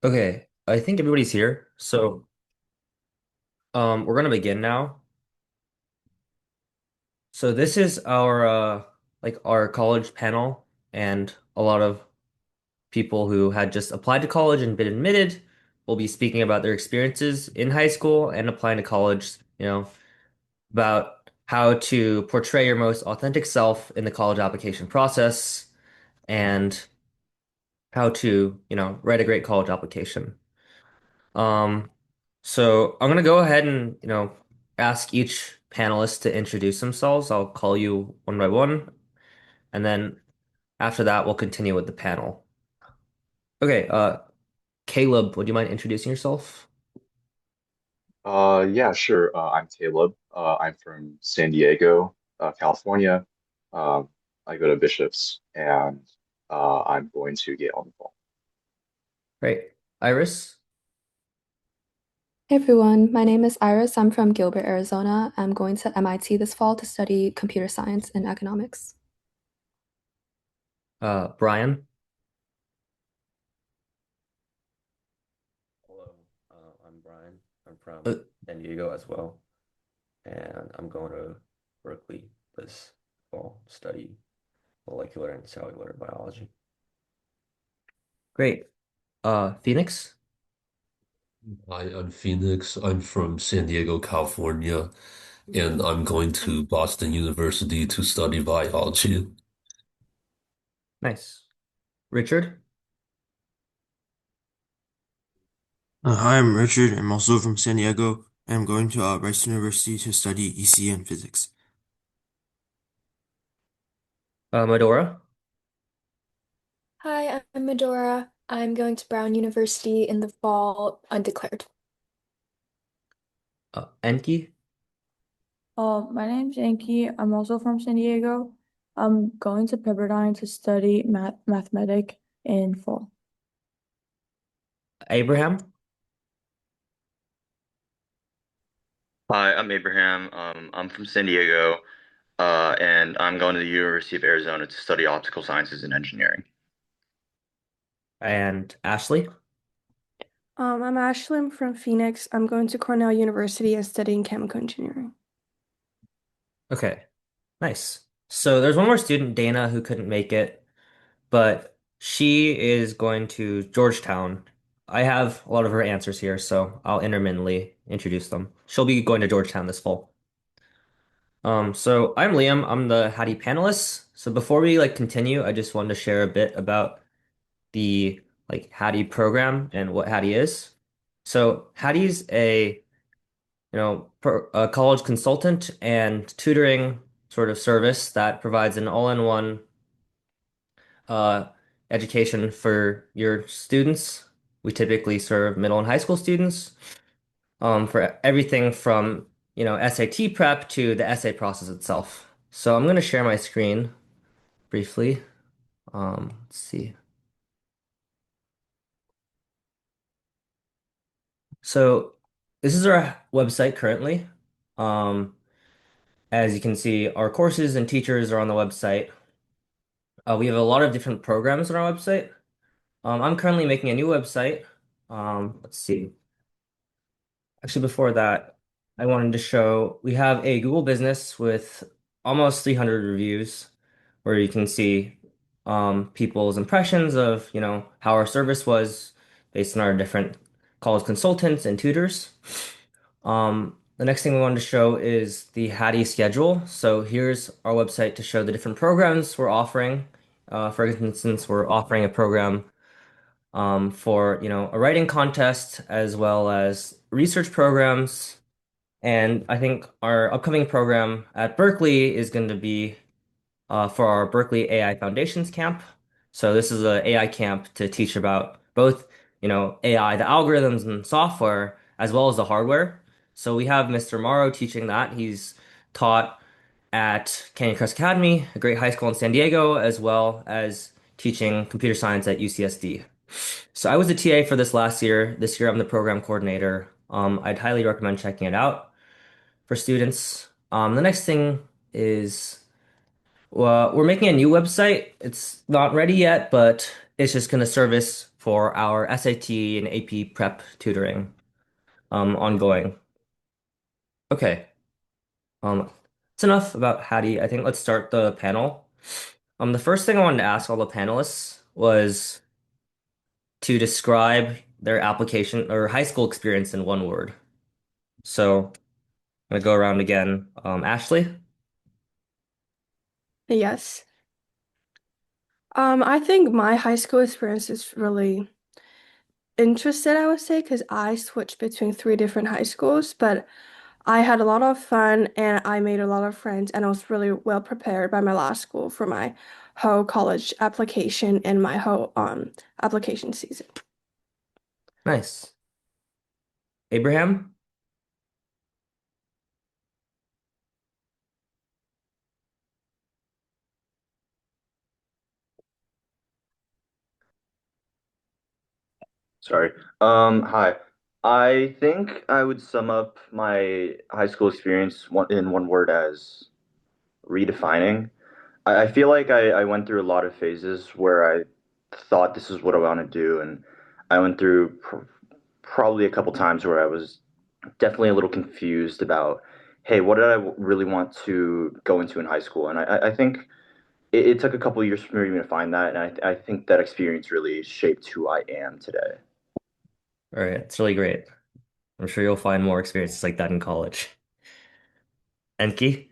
Okay, I think everybody's here. We're gonna begin now. So this is our our college panel, and a lot of people who had just applied to college and been admitted will be speaking about their experiences in high school and applying to college, about how to portray your most authentic self in the college application process and how to, write a great college application. Um, so I'm gonna go ahead and, ask each panelist to introduce themselves. I'll call you one by one, and then after that, we'll continue with the panel. Okay, Caleb, would you mind introducing yourself? Yeah, sure. I'm Caleb. I'm from San Diego, California. Um, I go to Bishop's, and I'm going to Yale in the fall. Great. Iris? Hey everyone, my name is Iris. I'm from Gilbert, Arizona. I'm going to MIT this fall to study computer science and economics. Brian? Hello, I'm Brian. I'm from Uh, San Diego as well, and I'm going to Berkeley this fall to study molecular and cellular biology. great. Phoenix? Hi, I'm Phoenix. I'm from San Diego, California, and I'm going to Boston University to study biology. Nice. Richard? Hi, I'm Richard. I'm also from San Diego, and I'm going to Rice University to study EC and physics. Medora? Hi, I'm Medora. I'm going to Brown University in the fall, undeclared. Enki? My name's Anki. I'm also from San Diego. I'm going to Pepperdine to study mathematics in fall. Abraham? Hi, I'm Abraham. I'm from San Diego, and I'm going to the University of Arizona to study optical sciences and engineering. And Ashley? I'm Ashley. I'm from Phoenix. I'm going to Cornell University and studying chemical engineering. Okay, nice. So there's one more student, Dana, who couldn't make it, but she is going to Georgetown. I have a lot of her answers here, so I'll intermittently introduce them. She'll be going to Georgetown this fall. So I'm Liam. I'm the Haddee panelist. So before we continue, I just wanted to share a bit about the Haddee program and what Haddee is. So Haddie's a college consultant and tutoring sort of service that provides an all-in-one uh, education for your students. We typically serve middle and high school students for everything from, SAT prep to the essay process itself. So I'm going to share my screen briefly. Let's see. So this is our website currently. Um, as you can see, our courses and teachers are on the website. We have a lot of different programs on our website. I'm currently making a new website. Let's see. Actually, before that, I wanted to show we have a Google business with almost 300 reviews where you can see people's impressions of, how our service was based on our different college consultants and tutors. The next thing we wanted to show is the Haddie schedule. So here's our website to show the different programs we're offering. For instance, we're offering a program for a writing contest as well as research programs. And I think our upcoming program at Berkeley is going to be for our Berkeley AI Foundations camp. So this is a AI camp to teach about both AI, the algorithms and software, as well as the hardware. So we have Mr. Morrow teaching that. He's taught at Canyon Crest Academy, a great high school in San Diego, as well as teaching computer science at UCSD. So I was a TA for this last year. This year I'm the program coordinator. I'd highly recommend checking it out for students. The next thing is we're making a new website. It's not ready yet, but it's just going to service for our SAT and AP prep tutoring ongoing. Okay. It's enough about Haddie. I think let's start the panel. The first thing I wanted to ask all the panelists was to describe their application or high school experience in one word. So I'm gonna go around again. Ashley? Yes. I think my high school experience is really interesting, I would say, because I switched between three different high schools, but I had a lot of fun and I made a lot of friends, and I was really well prepared by my last school for my whole college application and my whole application season. Nice. Abraham? Sorry. Hi. I think I would sum up my high school experience in one word as redefining. I feel like I went through a lot of phases where I thought this is what I want to do, and I went through probably a couple times where I was definitely a little confused about, hey, what did I really want to go into in high school? And I think it took a couple years for me to find that, and I think that experience really shaped who I am today. All right, it's really great. I'm sure you'll find more experiences like that in college. Enki?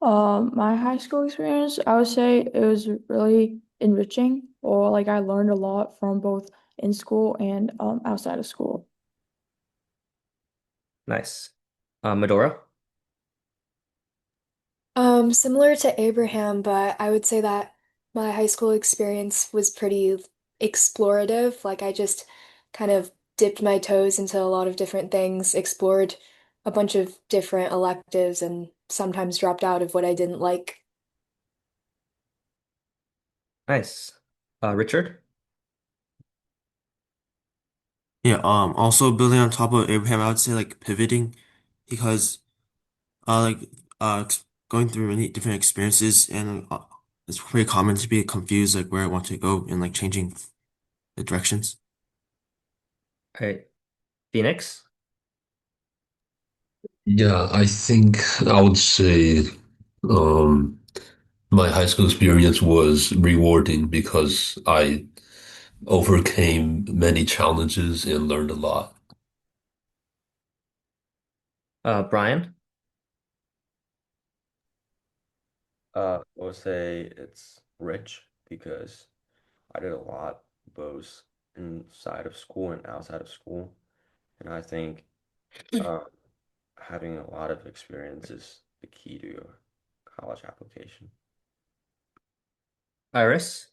My high school experience, I would say it was really enriching, or like I learned a lot from both in school and outside of school. Nice. Medora? Similar to Abraham, but I would say that my high school experience was pretty explorative. Like I just kind of dipped my toes into a lot of different things, explored a bunch of different electives, and sometimes dropped out of what I didn't like. Nice. Richard? Yeah, also building on top of Abraham, I would say like pivoting because like going through many different experiences and it's pretty common to be confused like where I want to go and like changing the directions. All right. Phoenix? Yeah, I think I would say um, my high school experience was rewarding because I overcame many challenges and learned a lot. Brian? I would say it's rich because I did a lot both inside of school and outside of school. And I think uh, having a lot of experience is the key to your college application. Iris?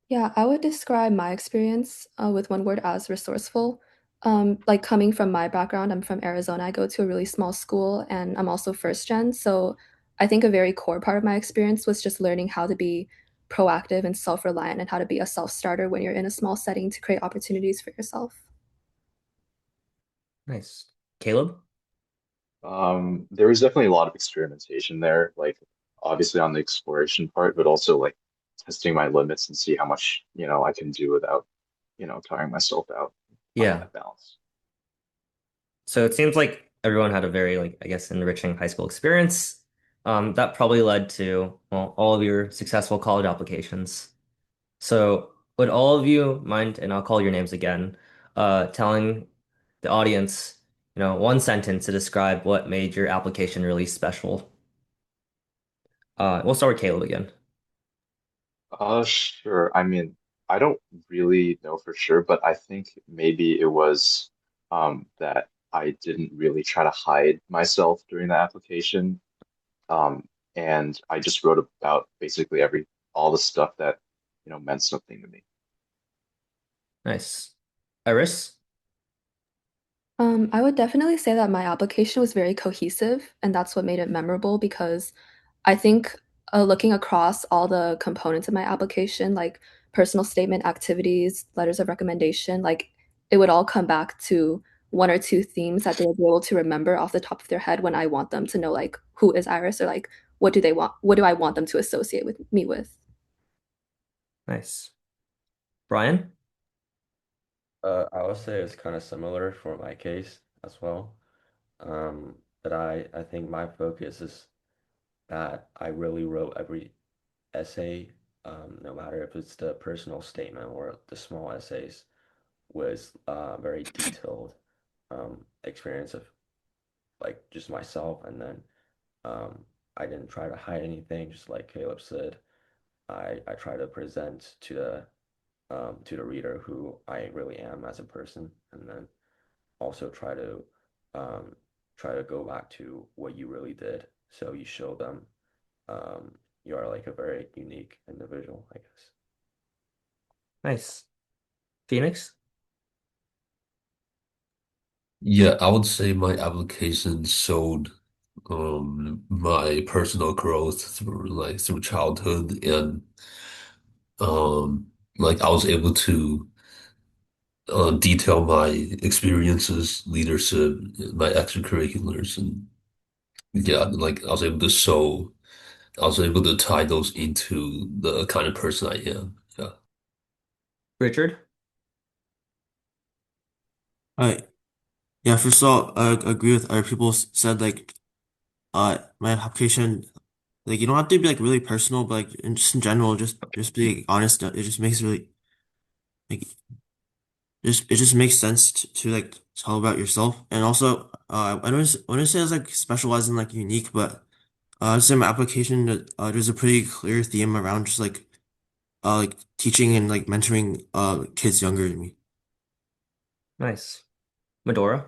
Yeah, I would describe my experience with one word as resourceful. Like coming from my background, I'm from Arizona. I go to a really small school and I'm also first gen. So I think a very core part of my experience was just learning how to be proactive and self-reliant and how to be a self-starter when you're in a small setting to create opportunities for yourself. Nice. Caleb? There was definitely a lot of experimentation there, like obviously on the exploration part, but also like testing my limits and see how much, I can do without, tiring myself out, finding Yeah. that balance. So it seems like everyone had a very, like, I guess, enriching high school experience. That probably led to, well, all of your successful college applications. So would all of you mind, and I'll call your names again, telling the audience, one sentence to describe what made your application really special? We'll start with Caleb again. Sure. I mean, I don't really know for sure, but I think maybe it was that I didn't really try to hide myself during the application. Um, and I just wrote about basically all the stuff that, meant something to me. Nice. Iris? I would definitely say that my application was very cohesive, and that's what made it memorable because I think looking across all the components of my application, like personal statement, activities, letters of recommendation, like it would all come back to one or two themes that they would be able to remember off the top of their head when I want them to know, like, who is Iris or like, what do I want them to associate with me with? Nice. Brian? I would say it's kind of similar for my case as well. But I think my focus is that I really wrote every essay, no matter if it's the personal statement or the small essays, was very detailed experience of like just myself, and then I didn't try to hide anything, just like Caleb said. I try to present to the reader who I really am as a person, and then also um, try to go back to what you really did. So you show them you are like a very unique individual, I guess. Nice. Phoenix? Yeah, I would say my application showed my personal growth through childhood and um like I was able to detail my experiences, leadership, my extracurriculars, and yeah, like I was able to tie those into the kind of person I am. Yeah. Richard? I Yeah, first of all, I agree with other people said like my application like you don't have to be like really personal, but like just in general, just being honest. It just makes really like just it just makes sense to like tell about yourself. And also, I don't say it's like specialized and like unique, but I'd say my application there's a pretty clear theme around just like teaching and like mentoring kids younger than me. Nice. Medora?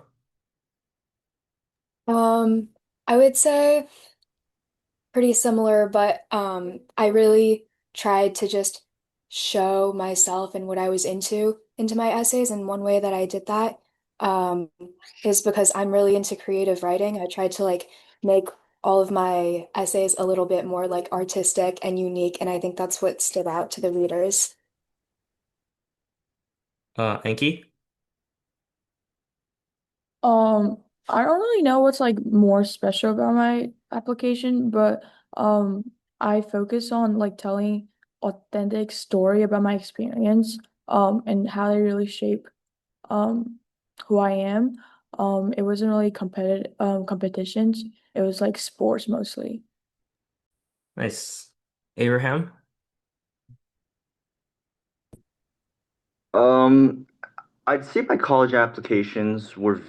Um, I would say pretty similar, but I really tried to just show myself and what I was into my essays. And one way that I did that um, is because I'm really into creative writing. I tried to like make all of my essays a little bit more like artistic and unique, and I think that's what stood out to the readers. Enki? Um, I don't really know what's like more special about my application, but I focus on like telling authentic story about my experience and how they really shape um who I am. It wasn't really competitive competitions. It was like sports mostly. Nice. Abraham? Um, I'd say my college applications were,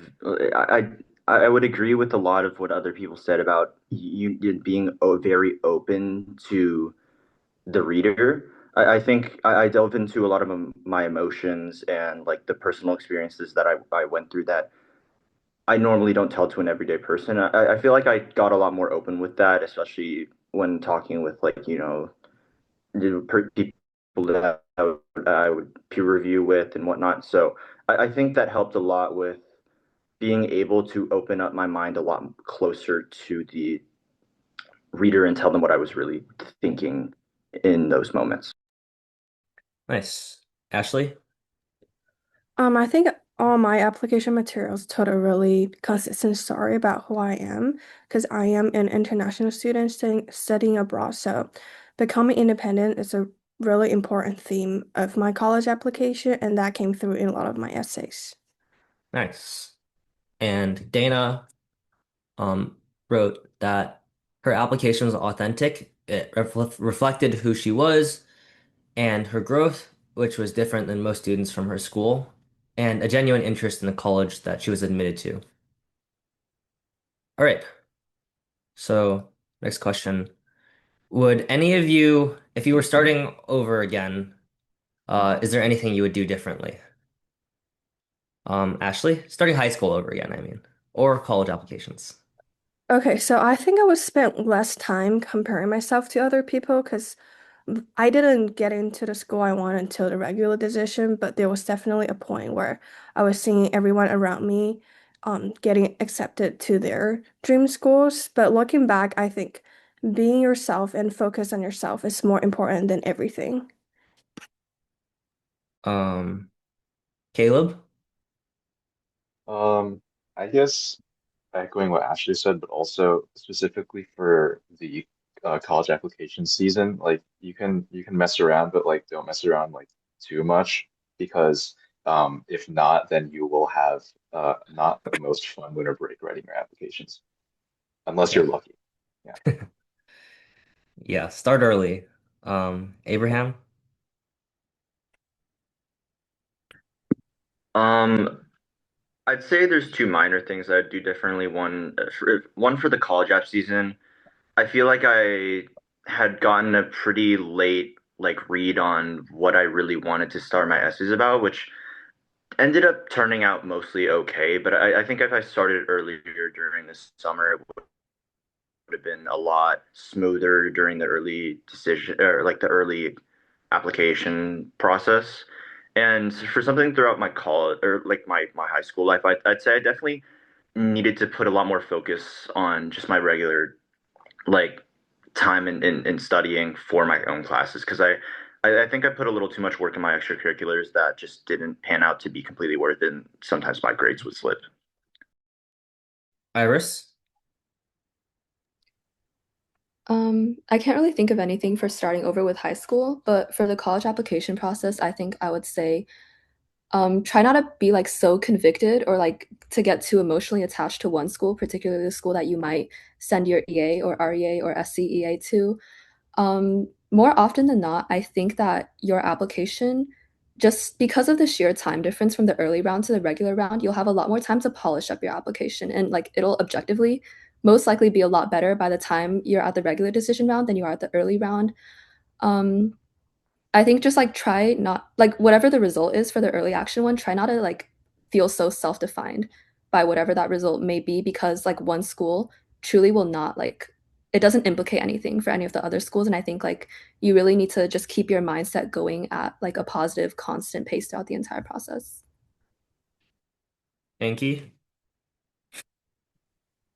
I would agree with a lot of what other people said about you being very open to the reader. I think I delve into a lot of my emotions and like the personal experiences that I went through that I normally don't tell to an everyday person. I feel like I got a lot more open with that, especially when talking with like, people that I would peer review with and whatnot. So I think that helped a lot with being able to open up my mind a lot closer to the reader and tell them what I was really thinking in those moments. Nice. Ashley? I think all my application materials told a really consistent story about who I am because I am an international student studying abroad. So becoming independent is a really important theme of my college application, and that came through in a lot of my essays. Nice. And Dana um, wrote that her application was authentic. It reflected who she was and her growth, which was different than most students from her school, and a genuine interest in the college that she was admitted to. All right. So, next question. Would any of you, if you were starting over again, is there anything you would do differently? Ashley, starting high school over again, I mean, or college applications. Okay, so I think I would spend less time comparing myself to other people because I didn't get into the school I wanted until the regular decision, but there was definitely a point where I was seeing everyone around me getting accepted to their dream schools. But looking back, I think being yourself and focus on yourself is more important than everything. Um, Caleb? Um, I guess echoing what Ashley said, but also specifically for the college application season, like you can mess around, but like don't mess around like too much because if not, then you will have not the most fun winter break writing your applications, unless you're Yeah. lucky. Yeah. Yeah, start early. Abraham? Um, I'd say there's two minor things I'd do differently. One for the college app season. I feel like I had gotten a pretty late read on what I really wanted to start my essays about, which ended up turning out mostly okay. But I think if I started earlier during this summer, it would have been a lot smoother during the early decision or the early application process. And for something throughout my college or my high school life, I'd say I definitely needed to put a lot more focus on just my regular like time in studying for my own classes because I think I put a little too much work in my extracurriculars that just didn't pan out to be completely worth it. And sometimes my grades would slip. Iris? I can't really think of anything for starting over with high school, but for the college application process, I think I would say try not to be like so convicted or like to get too emotionally attached to one school, particularly the school that you might send your EA or REA or SCEA to. More often than not, I think that your application, just because of the sheer time difference from the early round to the regular round, you'll have a lot more time to polish up your application and like it'll objectively most likely be a lot better by the time you're at the regular decision round than you are at the early round. Um, I think just like try not like whatever the result is for the early action one, try not to like feel so self-defined by whatever that result may be because like one school truly will not like it doesn't implicate anything for any of the other schools. And I think like you really need to just keep your mindset going at like a positive, constant pace throughout the entire process. Anki?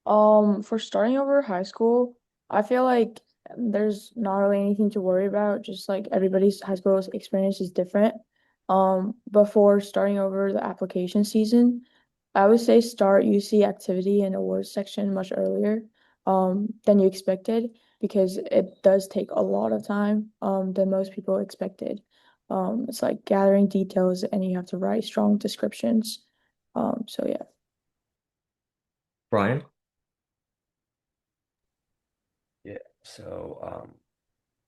For starting over high school, I feel like there's not really anything to worry about. Just like everybody's high school experience is different. Before starting over the application season, I would say start UC activity and awards section much earlier, than you expected because it does take a lot of time, than most people expected. It's like gathering details and you have to write strong descriptions. So yeah. Brian? Yeah, so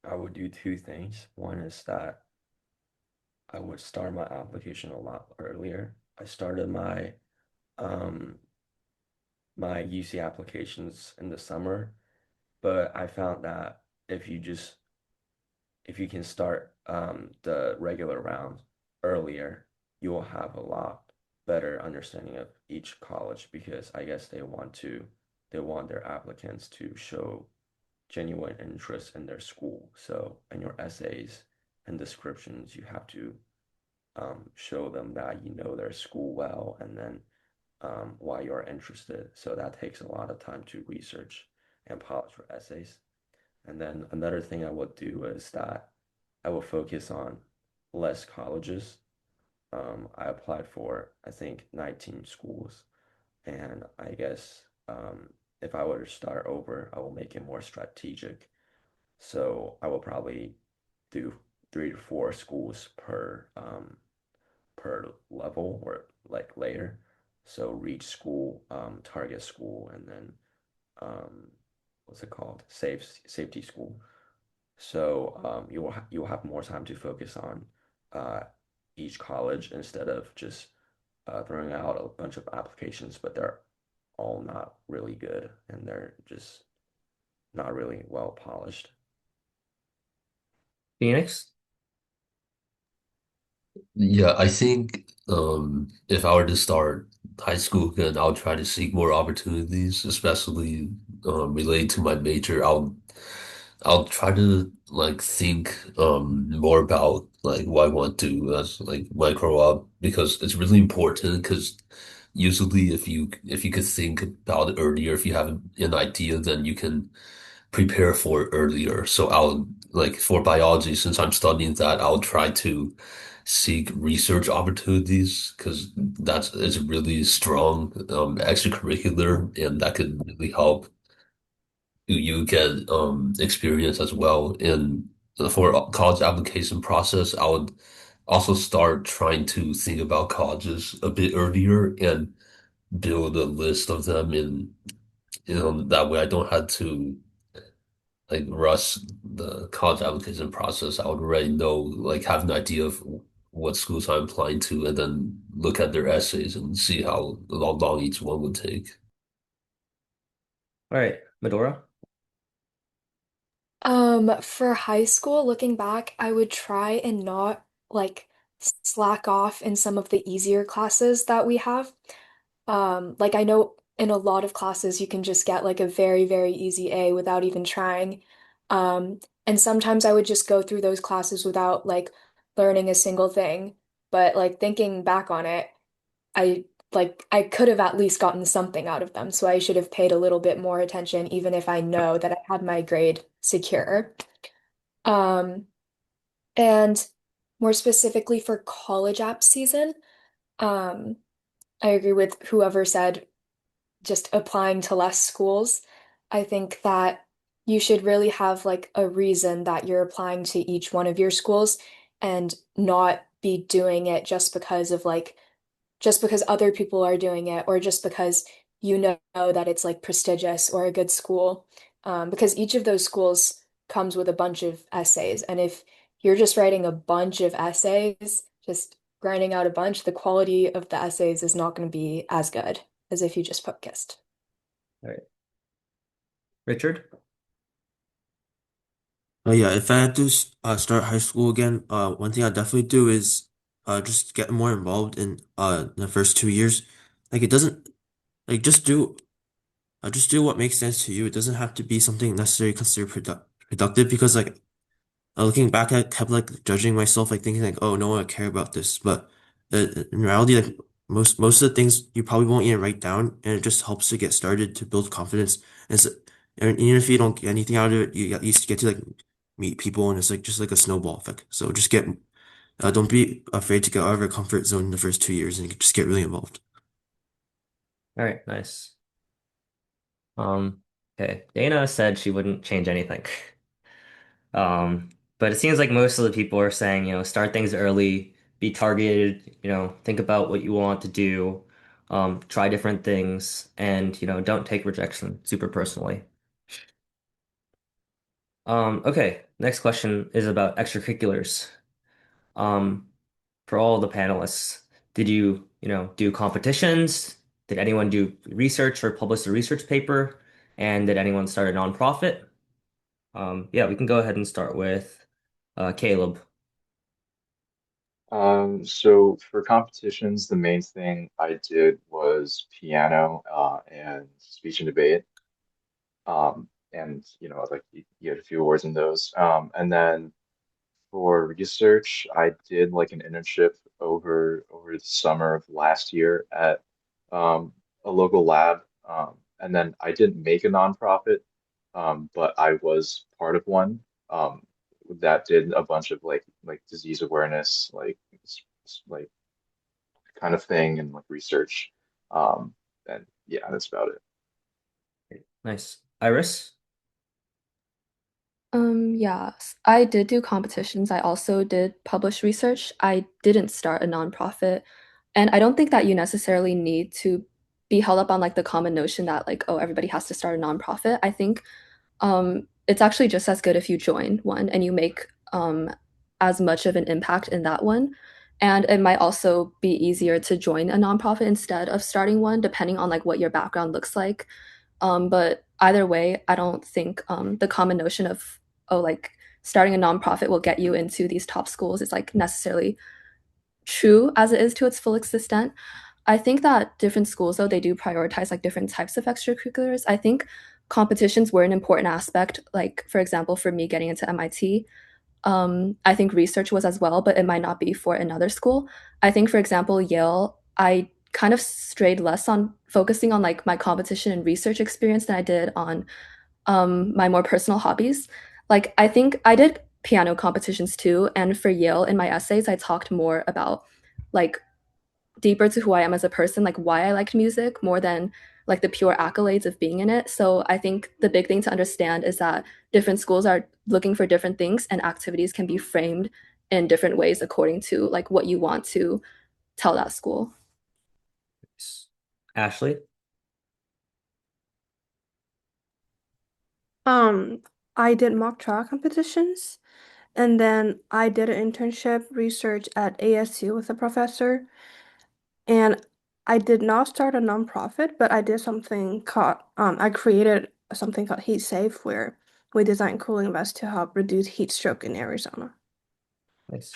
I would do two things. One is that I would start my application a lot earlier. I started um my UC applications in the summer, but I found that if you can start the regular round earlier, you will have a lot better understanding of each college because I guess they want their applicants to show genuine interest in their school. So in your essays and descriptions, you have to show them that you know their school well and then why you're interested. So that takes a lot of time to research and polish your essays. And then another thing I would do is that I will focus on less colleges. I applied for, I think, 19 schools. And I guess if I were to start over, I will make it more strategic. So I will probably do 3 to 4 schools per level or like layer. So reach school, target school, and then um, what's it called? Safety school. So you will have more time to focus on uh, each college instead of just throwing out a bunch of applications, but they're all not really good and they're just not really well polished. Phoenix? Yeah, I think if I were to start high school again, I'll try to seek more opportunities, especially related to my major. I'll try to like think more about like what I want to do as like when I grow up because it's really important because usually if you could think about it earlier, if you have an idea, then you can prepare for it earlier. So I'll like for biology, since I'm studying that, I'll try to seek research opportunities because that's it's a really strong extracurricular and that could really help you get experience as well. And for college application process, also start trying to think about colleges a bit earlier and build a list of them, and that way I don't have to like rush the college application process. I would already know, like, have an idea of what schools I'm applying to, and then look at their essays and see how long each one would take. All right, Medora. For high school, looking back, I would try and not like slack off in some of the easier classes that we have. Like I know in a lot of classes you can just get like a very, very easy A without even trying. And sometimes I would just go through those classes without like learning a single thing. But like thinking back on it, I could have at least gotten something out of them. So I should have paid a little bit more attention, even if I know that I had my grade secure. Um, and more specifically for college app season, um, I agree with whoever said just applying to less schools. I think that you should really have like a reason that you're applying to each one of your schools and not be doing it just because other people are doing it or just because you know that it's like prestigious or a good school. Because each of those schools comes with a bunch of essays. And if you're just writing a bunch of essays, just grinding out a bunch, the quality of the essays is not going to be as good as if you just focused. All right, Richard. Yeah, if I had to start high school again, one thing I'd definitely do is just get more involved in the first 2 years. Like it doesn't like just do what makes sense to you. It doesn't have to be something necessarily considered productive because like looking back, I kept like judging myself, like thinking like, oh, no one would care about this. But in reality, like most of the things you probably won't even write down, and it just helps to get started to build confidence. And even if you don't get anything out of it, you at least get to like meet people, and it's like just like a snowball effect. So just don't be afraid to get out of your comfort zone in the first 2 years, and just get really involved. All right, nice. Okay. Dana said she wouldn't change anything. But it seems like most of the people are saying, start things early, be targeted, think about what you want to do, try different things, and, don't take rejection super personally. Okay, next question is about extracurriculars. Um, for all the panelists, did you, do competitions? Did anyone do research or publish a research paper? And did anyone start a nonprofit? Yeah, we can go ahead and start with Caleb. So for competitions, the main thing I did was piano, and speech and debate. And like you had a few awards in those. And then for research, I did like an internship over the summer of last year at um, a local lab. And then I didn't make a nonprofit, but I was part of one that did a bunch of like disease awareness, like kind of thing, and like research. And yeah, that's about it. Nice. Iris? Yeah, I did do competitions. I also did publish research. I didn't start a nonprofit. And I don't think that you necessarily need to be held up on like the common notion that like, oh, everybody has to start a nonprofit. I think it's actually just as good if you join one and you make as much of an impact in that one. And it might also be easier to join a nonprofit instead of starting one, depending on like what your background looks like. But either way, I don't think the common notion of, oh, like starting a nonprofit will get you into these top schools is like necessarily true as it is to its full extent. I think that different schools, though, they do prioritize like different types of extracurriculars. I think competitions were an important aspect. Like, for example, for me getting into MIT, I think research was as well, but it might not be for another school. I think, for example, Yale, I kind of strayed less on focusing on like my competition and research experience than I did on my more personal hobbies. Like, I think I did piano competitions too. And for Yale, in my essays, I talked more about like deeper to who I am as a person, like why I liked music more than like the pure accolades of being in it. So I think the big thing to understand is that different schools are looking for different things and activities can be framed in different ways according to like what you want to tell that school. Ashley? Um, I did mock trial competitions, and then I did an internship research at ASU with a professor. And I did not start a nonprofit, but I did something called, I created something called Heat Safe, where we designed cooling vests to help reduce heat stroke in Arizona. Nice.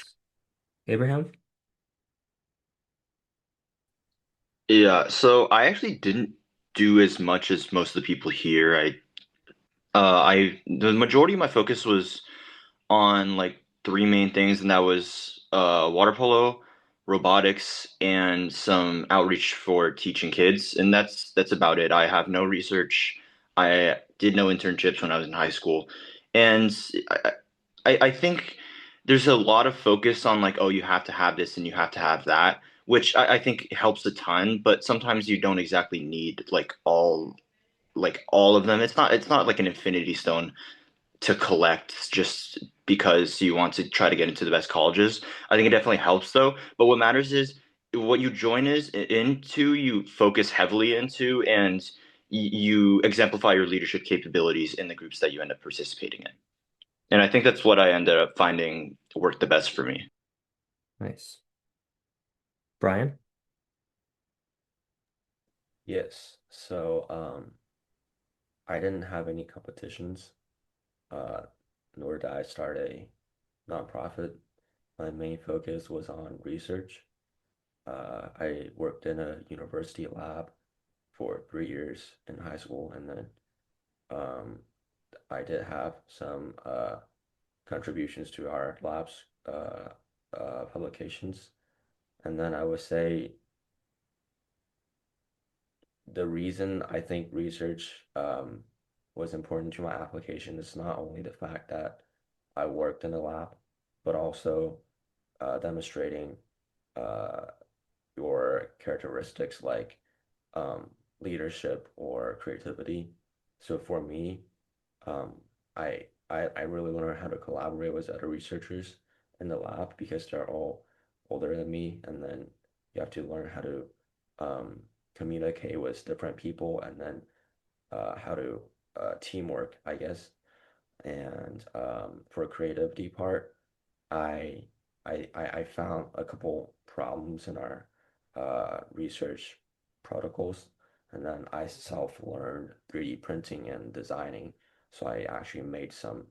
Abraham? Yeah, so I actually didn't do as much as most of the people here. The majority of my focus was on like three main things, and that was water polo, robotics, and some outreach for teaching kids, and that's about it. I have no research. I did no internships when I was in high school, and I, I think there's a lot of focus on like, oh, you have to have this and you have to have that, which I think helps a ton, but sometimes you don't exactly need like all of them. It's not like an infinity stone to collect just because you want to try to get into the best colleges. I think it definitely helps though. But what matters is what you join is into, you focus heavily into, and you exemplify your leadership capabilities in the groups that you end up participating in. And I think that's what I ended up finding worked the best for me. Nice. Brian? Yes. So, I didn't have any competitions, uh, nor did I start a nonprofit. My main focus was on research. I worked in a university lab for 3 years in high school, and then um, I did have some contributions to our lab's publications. And then I would say the reason I think research was important to my application is not only the fact that I worked in the lab, but also demonstrating uh, your characteristics like leadership or creativity. So for me, um, I really learned how to collaborate with other researchers in the lab because they're all older than me, and then you have to learn how to um, communicate with different people, and then how to teamwork, I guess. And for creativity part, I I found a couple problems in our research protocols, and then I self-learned 3D printing and designing. So I actually made some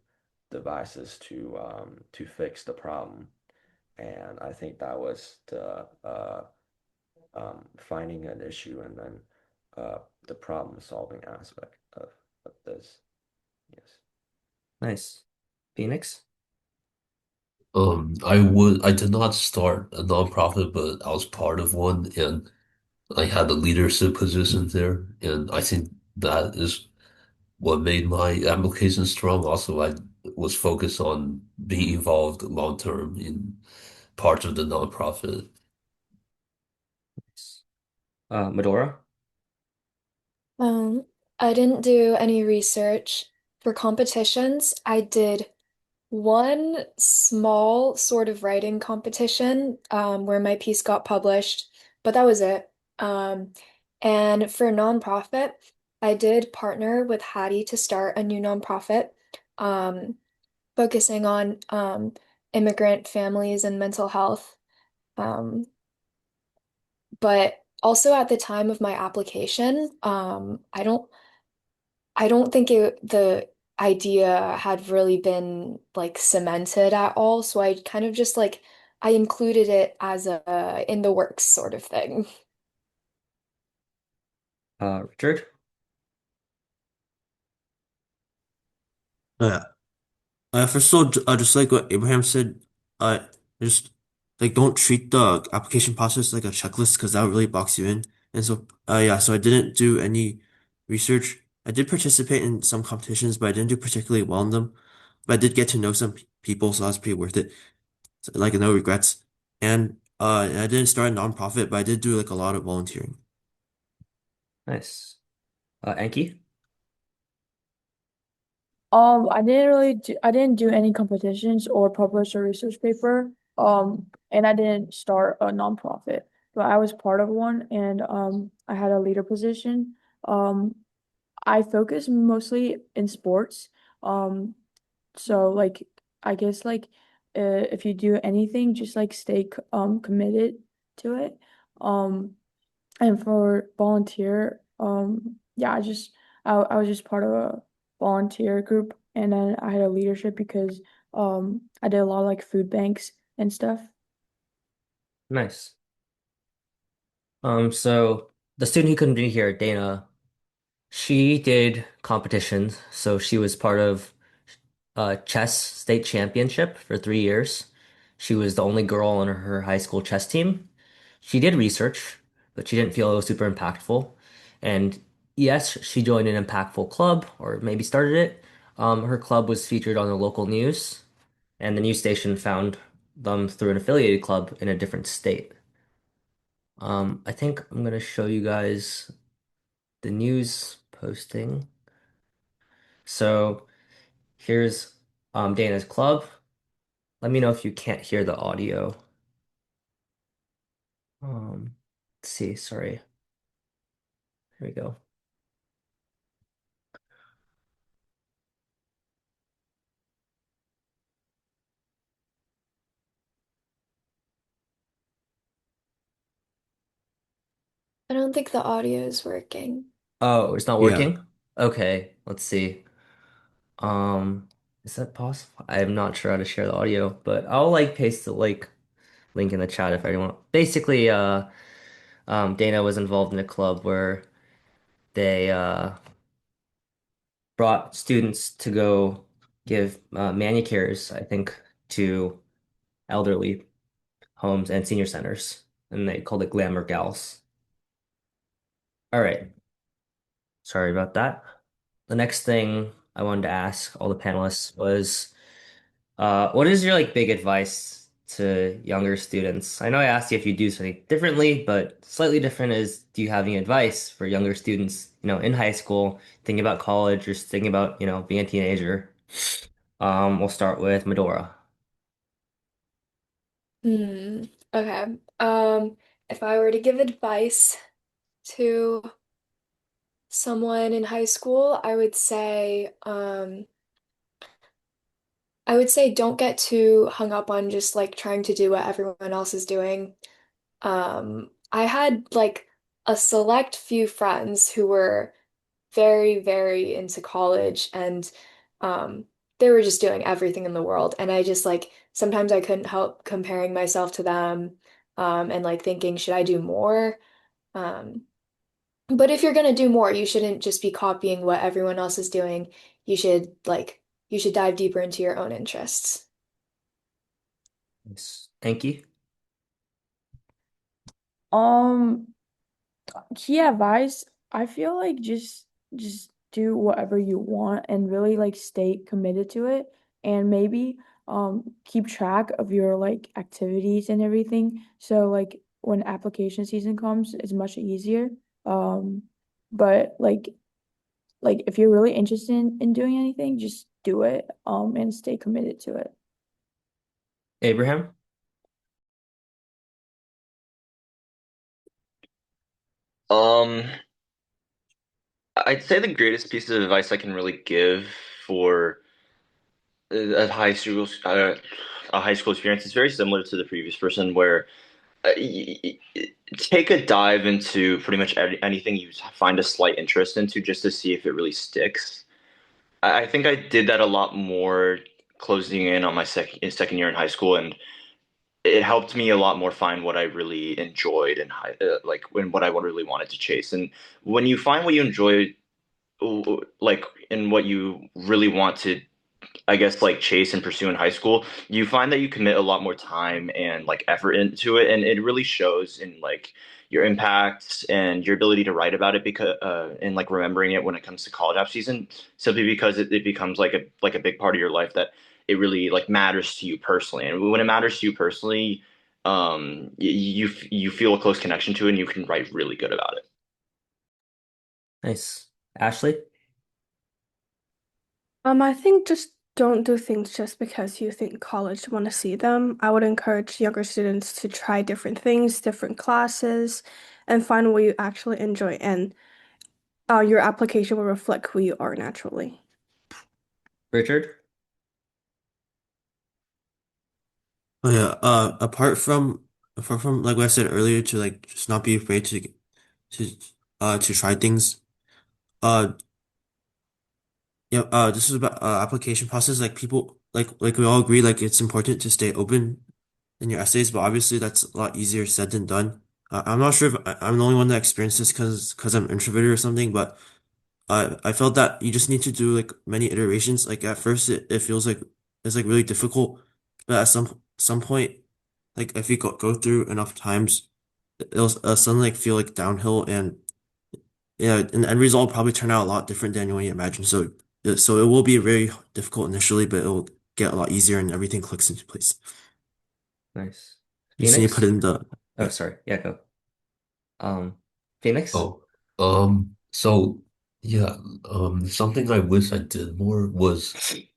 devices to fix the problem, and I think that was the finding an issue and then the problem solving aspect of this. Yes. Nice. Phoenix? I did not start a nonprofit, but I was part of one, and I had a leadership position there, and I think that is what made my application strong. Also, I was focused on being involved long term in parts of the nonprofit. Nice. Medora? Um, I didn't do any research. For competitions, I did one small sort of writing competition where my piece got published, but that was it. Um, and for nonprofit, I did partner with Haddee to start a new nonprofit um, focusing on immigrant families and mental health. Um, but also at the time of my application, I don't think the idea had really been like cemented at all. So I kind of just like I included it as a in the works sort of thing. Richard? Yeah. First of all, just like what Abraham said, just like don't treat the application process like a checklist because that would really box you in. And so, yeah, so I didn't do any research. I did participate in some competitions, but I didn't do particularly well in them. But I did get to know some people, so that's pretty worth it. So, like, no regrets. And I didn't start a nonprofit, but I did do like a lot of volunteering. Nice. Anki? I didn't do any competitions or publish a research paper. And I didn't start a nonprofit, but I was part of one and I had a leader position. Um, I focus mostly in sports. Um, so like I guess like if you do anything, just like stay committed to it. Um, and for volunteer, yeah, I was just part of a volunteer group, and then I had a leadership because I did a lot of like food banks and stuff. Nice. So the student who couldn't be here, Dana, she did competitions. So she was part of chess state championship for 3 years. She was the only girl on her high school chess team. She did research, but she didn't feel it was super impactful. And yes, she joined an impactful club, or maybe started it. Her club was featured on the local news, and the news station found them through an affiliated club in a different state. I think I'm gonna show you guys the news posting. So here's Dana's club. Let me know if you can't hear the audio. Let's see, sorry. Here we go. I don't think the audio is working. Oh, it's not Yeah. working? Okay, let's see. Um, is that possible? I'm not sure how to share the audio, but I'll like paste the link in the chat if anyone. Basically, Dana was involved in a club where they brought students to go give manicures, I think, to elderly homes and senior centers, and they called it Glamour Gals. All right, sorry about that. The next thing I wanted to ask all the panelists was, what is your like big advice to younger students? I know I asked you if you do something differently, but slightly different is, do you have any advice for younger students, in high school, thinking about college or just thinking about, being a teenager? We'll start with Medora. Hmm. Okay. Um, if I were to give advice to someone in high school, I would say don't get too hung up on just like trying to do what everyone else is doing. I had like a select few friends who were very, very into college and um they were just doing everything in the world. And I just like sometimes I couldn't help comparing myself to them and like thinking, should I do more? Um, but if you're gonna do more, you shouldn't just be copying what everyone else is doing. You should dive deeper into your own interests. Nice. Enki. Um, Key advice, I feel like just do whatever you want and really like stay committed to it and maybe keep track of your like activities and everything. So like when application season comes, it's much easier. Um, but like if you're really interested in doing anything, just do it and stay committed to it. Abraham. Um, I'd say the greatest piece of advice I can really give for a high school experience is very similar to the previous person, where take a dive into pretty much anything you find a slight interest into, just to see if it really sticks. I think I did that a lot more closing in on my second year in high school, and it helped me a lot more find what I really enjoyed and like when what I really wanted to chase. And when you find what you enjoy, like in what you really want to, I guess, like chase and pursue in high school, you find that you commit a lot more time and like effort into it, and it really shows in like your impacts and your ability to write about it, because and like remembering it when it comes to college app season, simply because it becomes like a big part of your life, that it really like matters to you personally. And when it matters to you personally, you feel a close connection to it, and you can write really good about it. Nice. Ashley. I think just don't do things just because you think college want to see them. I would encourage younger students to try different things, different classes, and find what you actually enjoy, and your application will reflect who you are naturally. Richard? Oh yeah, apart from like what I said earlier, to like just not be afraid to to try things. Uh yeah, this is about application process. Like people like we all agree like it's important to stay open in your essays, but obviously that's a lot easier said than done. I'm not sure if I'm the only one that experienced this because I'm introverted or something, but I felt that you just need to do like many iterations. Like at first it feels like it's like really difficult, but at some point, like if you go through enough times, it'll suddenly like feel like downhill, and yeah, and the end result will probably turn out a lot different than what you imagine. So so it will be very difficult initially, but it'll get a lot easier and everything clicks into place. Nice. You just need to put Phoenix? in the Oh, yeah. sorry. Yeah, go. Phoenix? Oh, so yeah, something I wish I did more was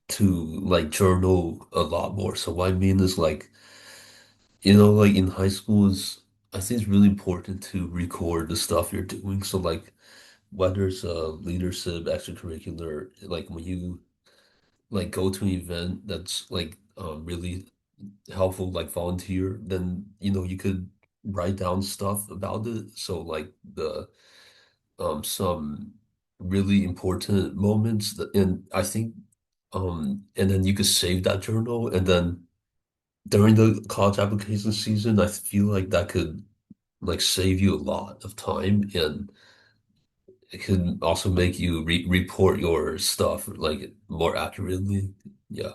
to like journal a lot more. So what I mean is like, like in high schools, I think it's really important to record the stuff you're doing. So like whether it's a leadership, extracurricular, like when you like go to an event that's like really helpful, like volunteer, then you could write down stuff about it. So like the some really important moments and I think and then you could save that journal and then during the college application season I feel like that could like save you a lot of time and it could also make you report your stuff like more accurately. Yeah.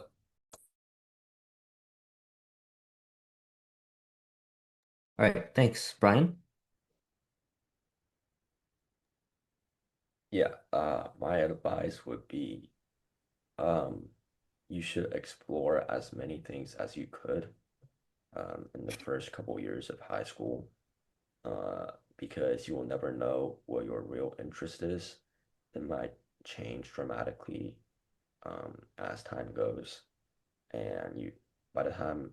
All right, thanks. Brian? Yeah, my advice would be um, you should explore as many things as you could in the first couple years of high school, because you will never know what your real interest is. It might change dramatically as time goes, and by the time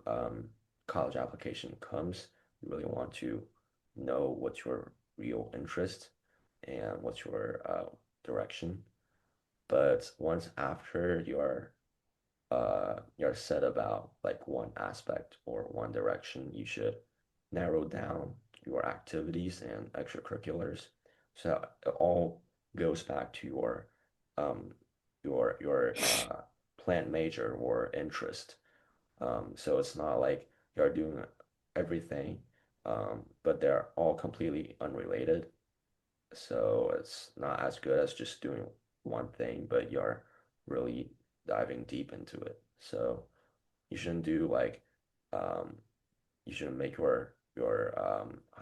college application comes, you really want to know what's your real interest and what's your direction. But once after you're set about like one aspect or one direction, you should narrow down your activities and extracurriculars. So it all goes back to um your planned major or interest. So it's not like you're doing everything, but they're all completely unrelated. So it's not as good as just doing one thing, but you're really diving deep into it. So you shouldn't do like um you shouldn't make your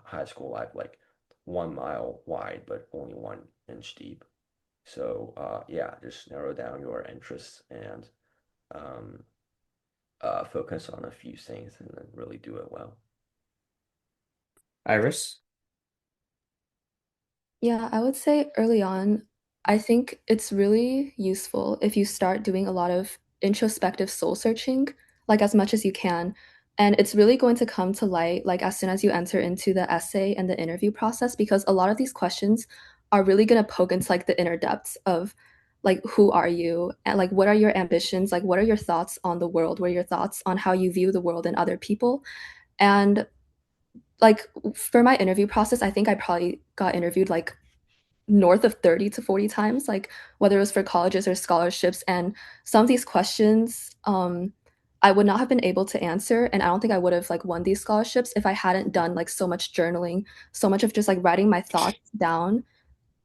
high school life like 1 mile wide but only 1 inch deep. So yeah, just narrow down your interests and um focus on a few things and then really do it well. Iris? Yeah, I would say early on, I think it's really useful if you start doing a lot of introspective soul searching, like as much as you can. And it's really going to come to light, like as soon as you enter into the essay and the interview process, because a lot of these questions are really going to poke into like the inner depths of like who are you and like what are your ambitions, like what are your thoughts on the world, what are your thoughts on how you view the world and other people. And like for my interview process, I think I probably got interviewed like north of 30 to 40 times, like whether it was for colleges or scholarships. And some of these questions, I would not have been able to answer. And I don't think I would have like won these scholarships if I hadn't done like so much journaling, so much of just like writing my thoughts down,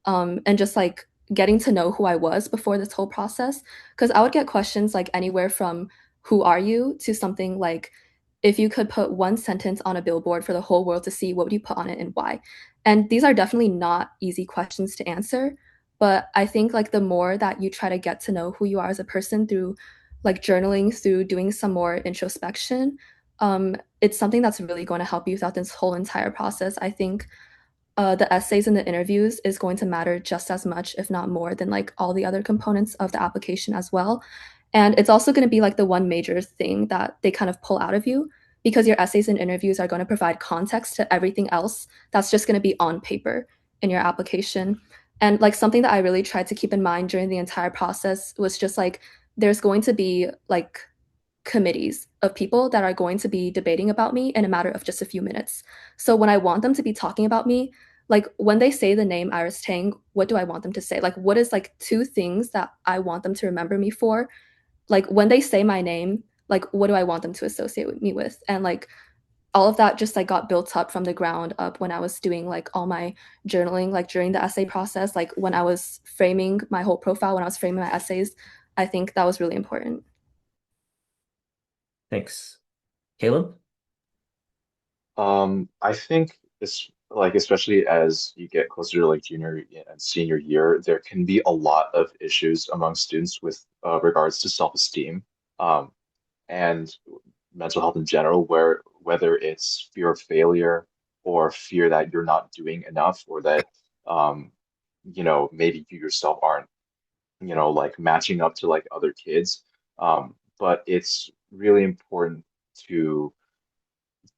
and just like getting to know who I was before this whole process. Because I would get questions like anywhere from "Who are you?" to something like, "If you could put one sentence on a billboard for the whole world to see, what would you put on it and why?" And these are definitely not easy questions to answer. But I think like the more that you try to get to know who you are as a person through like journaling, through doing some more introspection, it's something that's really going to help you throughout this whole entire process. I think the essays and the interviews is going to matter just as much, if not more, than like all the other components of the application as well. And it's also going to be like the one major thing that they kind of pull out of you because your essays and interviews are going to provide context to everything else that's just going to be on paper in your application. And like something that I really tried to keep in mind during the entire process was just like there's going to be like committees of people that are going to be debating about me in a matter of just a few minutes. So when I want them to be talking about me, like when they say the name Iris Tang, what do I want them to say? Like what is like two things that I want them to remember me for? Like when they say my name, like what do I want them to associate with me with? And like all of that just like got built up from the ground up when I was doing like all my journaling, like during the essay process, like when I was framing my whole profile, when I was framing my essays, I think that was really important. Thanks. Caleb? I think this, like, especially as you get closer to like junior and senior year, there can be a lot of issues among students with regards to self-esteem, and mental health in general, where whether it's fear of failure or fear that you're not doing enough, or that um, maybe you yourself aren't, like matching up to like other kids. But it's really important to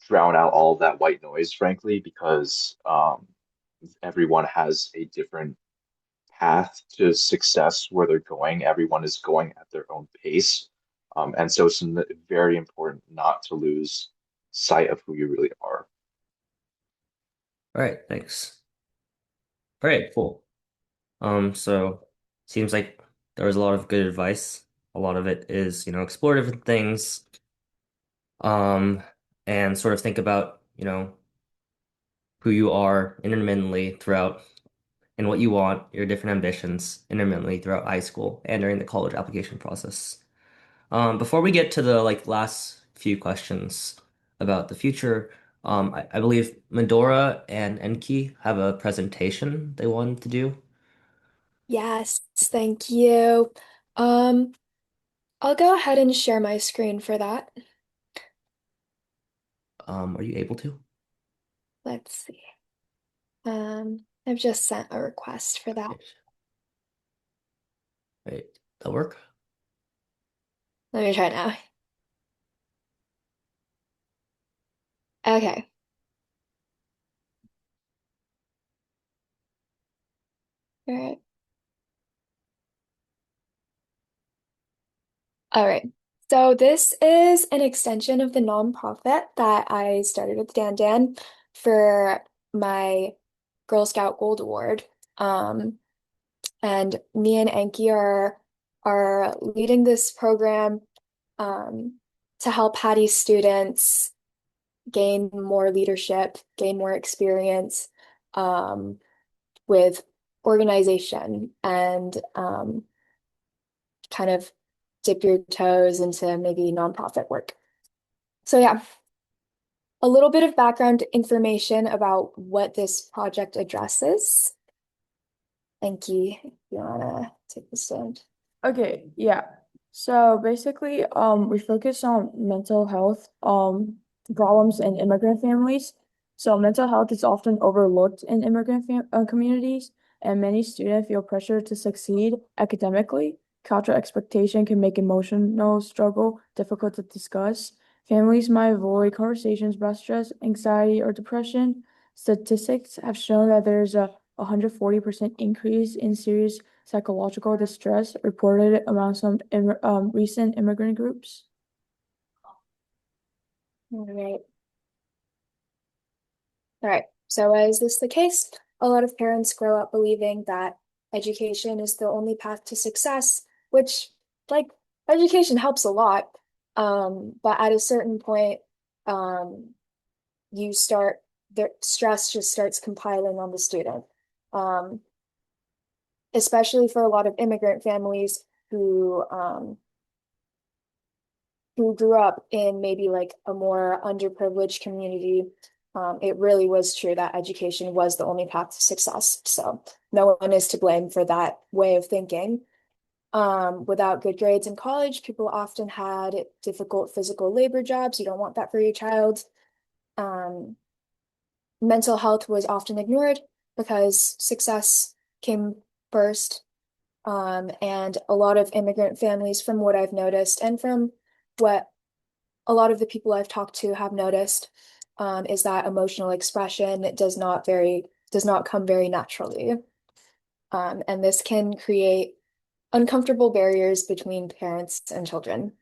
drown out all of that white noise, frankly, because everyone has a different path to success where they're going. Everyone is going at their own pace. And so it's very important not to lose sight of who you really are. All right, thanks. All right, cool. So seems like there was a lot of good advice. A lot of it is, explore different things, um, and sort of think about, who you are intermittently throughout and what you want, your different ambitions intermittently throughout high school and during the college application process. Before we get to the like last few questions about the future, I believe Medora and Enki have a presentation they wanted to do. Yes, thank you. Um, I'll go ahead and share my screen for that. Are you able to? Let's see. I've just sent a request for that. Wait, that'll work? Let me try now. Okay. All right. All right. So this is an extension of the nonprofit that I started with Dan for my Girl Scout Gold Award. And me and Enki are leading this program to help Haddee students gain more leadership, gain more experience with organization and kind of dip your toes into maybe nonprofit work. So yeah, a little bit of background information about what this project addresses. Thank you. If you wanna take the stand. Okay, yeah. So basically, we focus on mental health problems in immigrant families. So mental health is often overlooked in immigrant communities, and many students feel pressure to succeed academically. Cultural expectation can make emotional struggle difficult to discuss. Families might avoid conversations about stress, anxiety, or depression. Statistics have shown that there's a 140% increase in serious psychological distress reported among some recent immigrant groups. All right. All right. So why is this the case? A lot of parents grow up believing that education is the only path to success, which like education helps a lot. But at a certain point, you start the stress just starts compiling on the student. Um, Especially for a lot of immigrant families who grew up in maybe like a more underprivileged community. It really was true that education was the only path to success. So no one is to blame for that way of thinking. Without good grades in college, people often had difficult physical labor jobs. You don't want that for your child. Um, mental health was often ignored because success came first. And a lot of immigrant families, from what I've noticed and from what a lot of the people I've talked to have noticed, is that emotional expression does not come very naturally. And this can create uncomfortable barriers between parents and children.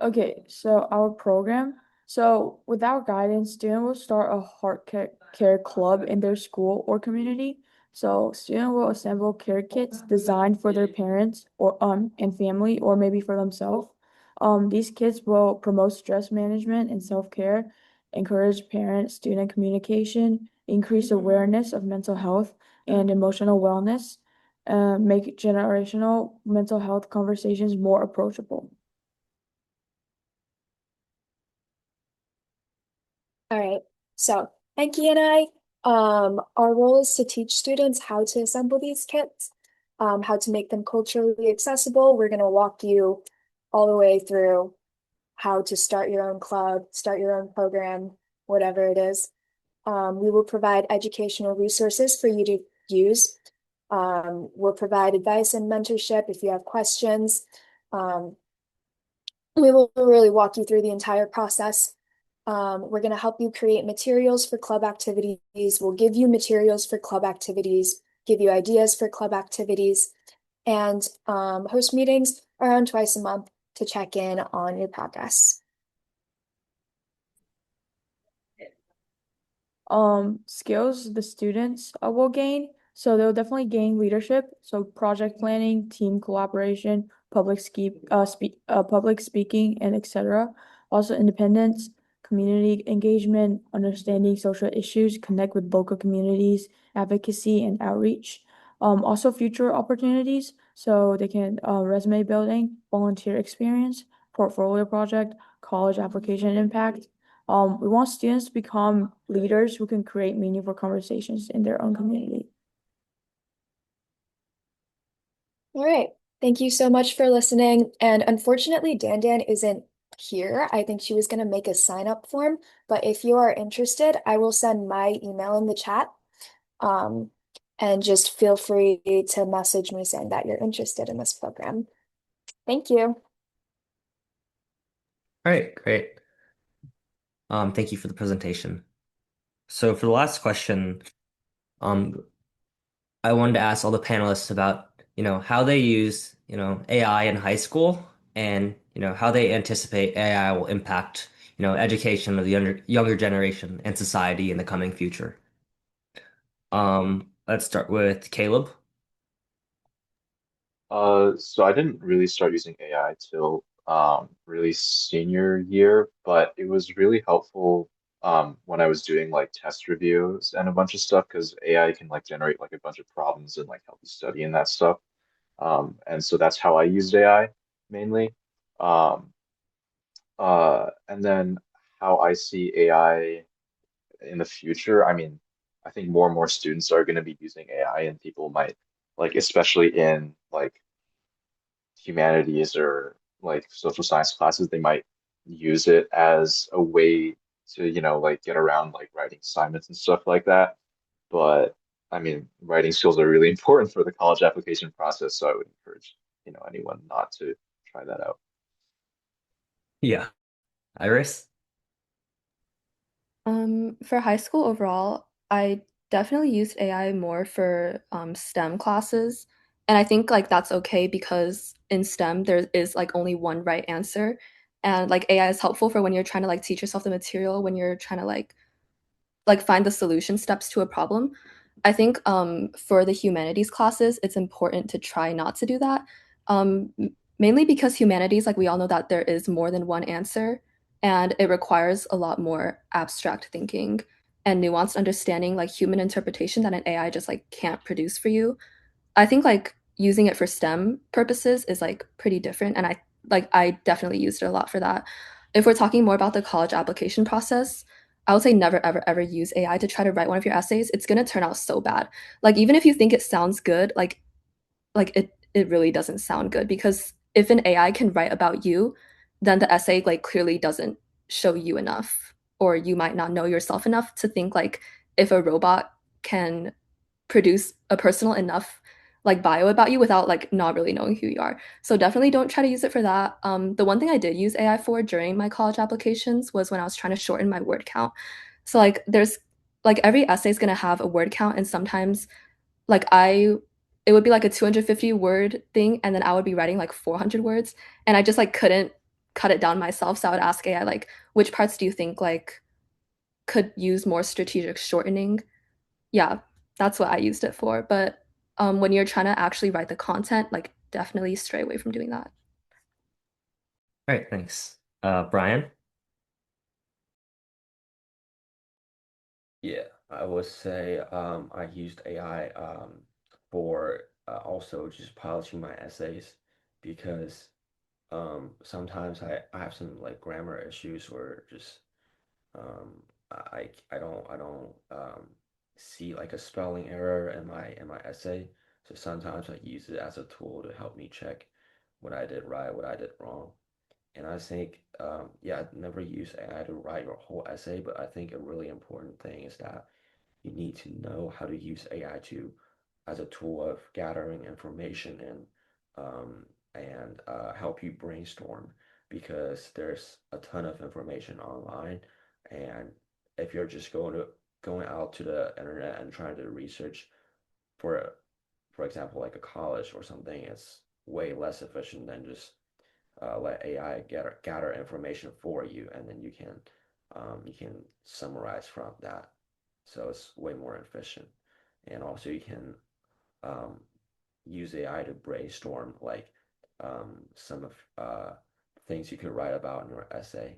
Okay, so our program. So without guidance, student will start a care club in their school or community. So student will assemble care kits designed for their parents or and family or maybe for themselves. These kits will promote stress management and self-care, encourage parent-student communication, increase awareness of mental health and emotional wellness, make generational mental health conversations more approachable. All right. So Enki and I, our role is to teach students how to assemble these kits, how to make them culturally accessible. We're going to walk you all the way through how to start your own club, start your own program, whatever it is. We will provide educational resources for you to use. We'll provide advice and mentorship if you have questions. Um, we will really walk you through the entire process. We're going to help you create materials for club activities. We'll give you materials for club activities, give you ideas for club activities, and host meetings around twice a month to check in on your progress. Skills the students will gain. So they'll definitely gain leadership. So project planning, team collaboration, public speaking, and etc. Also independence, community engagement, understanding social issues, connect with local communities, advocacy, and outreach. Also future opportunities. So they can resume building, volunteer experience, portfolio project, college application impact. We want students to become leaders who can create meaningful conversations in their own community. All right. Thank you so much for listening. And unfortunately, Dan isn't here. I think she was going to make a sign up form, but if you are interested, I will send my email in the chat. Um, and just feel free to message me saying that you're interested in this program. Thank you. All right, great. Thank you for the presentation. So for the last question, um, I wanted to ask all the panelists about, how they use, AI in high school and, how they anticipate AI will impact, education of the younger generation and society in the coming future. Let's start with Caleb. So I didn't really start using AI till really senior year, but it was really helpful when I was doing like test reviews and a bunch of stuff because AI can like generate like a bunch of problems and like help you study and that stuff. And so that's how I used AI mainly. Um, and then how I see AI in the future, I mean, I think more and more students are going to be using AI and people might like, especially in like humanities or like social science classes, they might use it as a way to, like get around like writing assignments and stuff like that. But I mean, writing skills are really important for the college application process, so I would encourage, anyone not to try that out. Yeah. Iris? For high school overall, I definitely used AI more for STEM classes. And I think like that's okay because in STEM there is like only one right answer. And like AI is helpful for when you're trying to like teach yourself the material, when you're trying to like find the solution steps to a problem. I think for the humanities classes, it's important to try not to do that. Mainly because humanities, like we all know that there is more than one answer, and it requires a lot more abstract thinking and nuanced understanding, like human interpretation that an AI just like can't produce for you. I think like using it for STEM purposes is like pretty different, and I definitely used it a lot for that. If we're talking more about the college application process, I would say never ever ever use AI to try to write one of your essays. It's going to turn out so bad. Like even if you think it sounds good, like it really doesn't sound good because if an AI can write about you, then the essay like clearly doesn't show you enough, or you might not know yourself enough to think like if a robot can produce a personal enough like bio about you without like not really knowing who you are. So definitely don't try to use it for that. The one thing I did use AI for during my college applications was when I was trying to shorten my word count. So like there's like every essay is gonna have a word count, and sometimes like it would be like a 250 word thing, and then I would be writing like 400 words, and I just like couldn't cut it down myself. So I would ask AI like, which parts do you think like could use more strategic shortening? Yeah, that's what I used it for. But when you're trying to actually write the content, like definitely stray away from doing that. All right, thanks. Brian? Yeah, I would say I used AI for also just polishing my essays because sometimes I have some like grammar issues or just I don't see like a spelling error in my essay. So sometimes I use it as a tool to help me check what I did right, what I did wrong. And I think, yeah, I'd never use AI to write your whole essay, but I think a really important thing is that you need to know how to use AI to as a tool of gathering information and help you brainstorm because there's a ton of information online, and if you're just going out to the internet and trying to research for for example like a college or something, it's way less efficient than just let AI gather information for you, and then you can summarize from that. So it's way more efficient, and also you can um, use AI to brainstorm like some of things you could write about in your essay.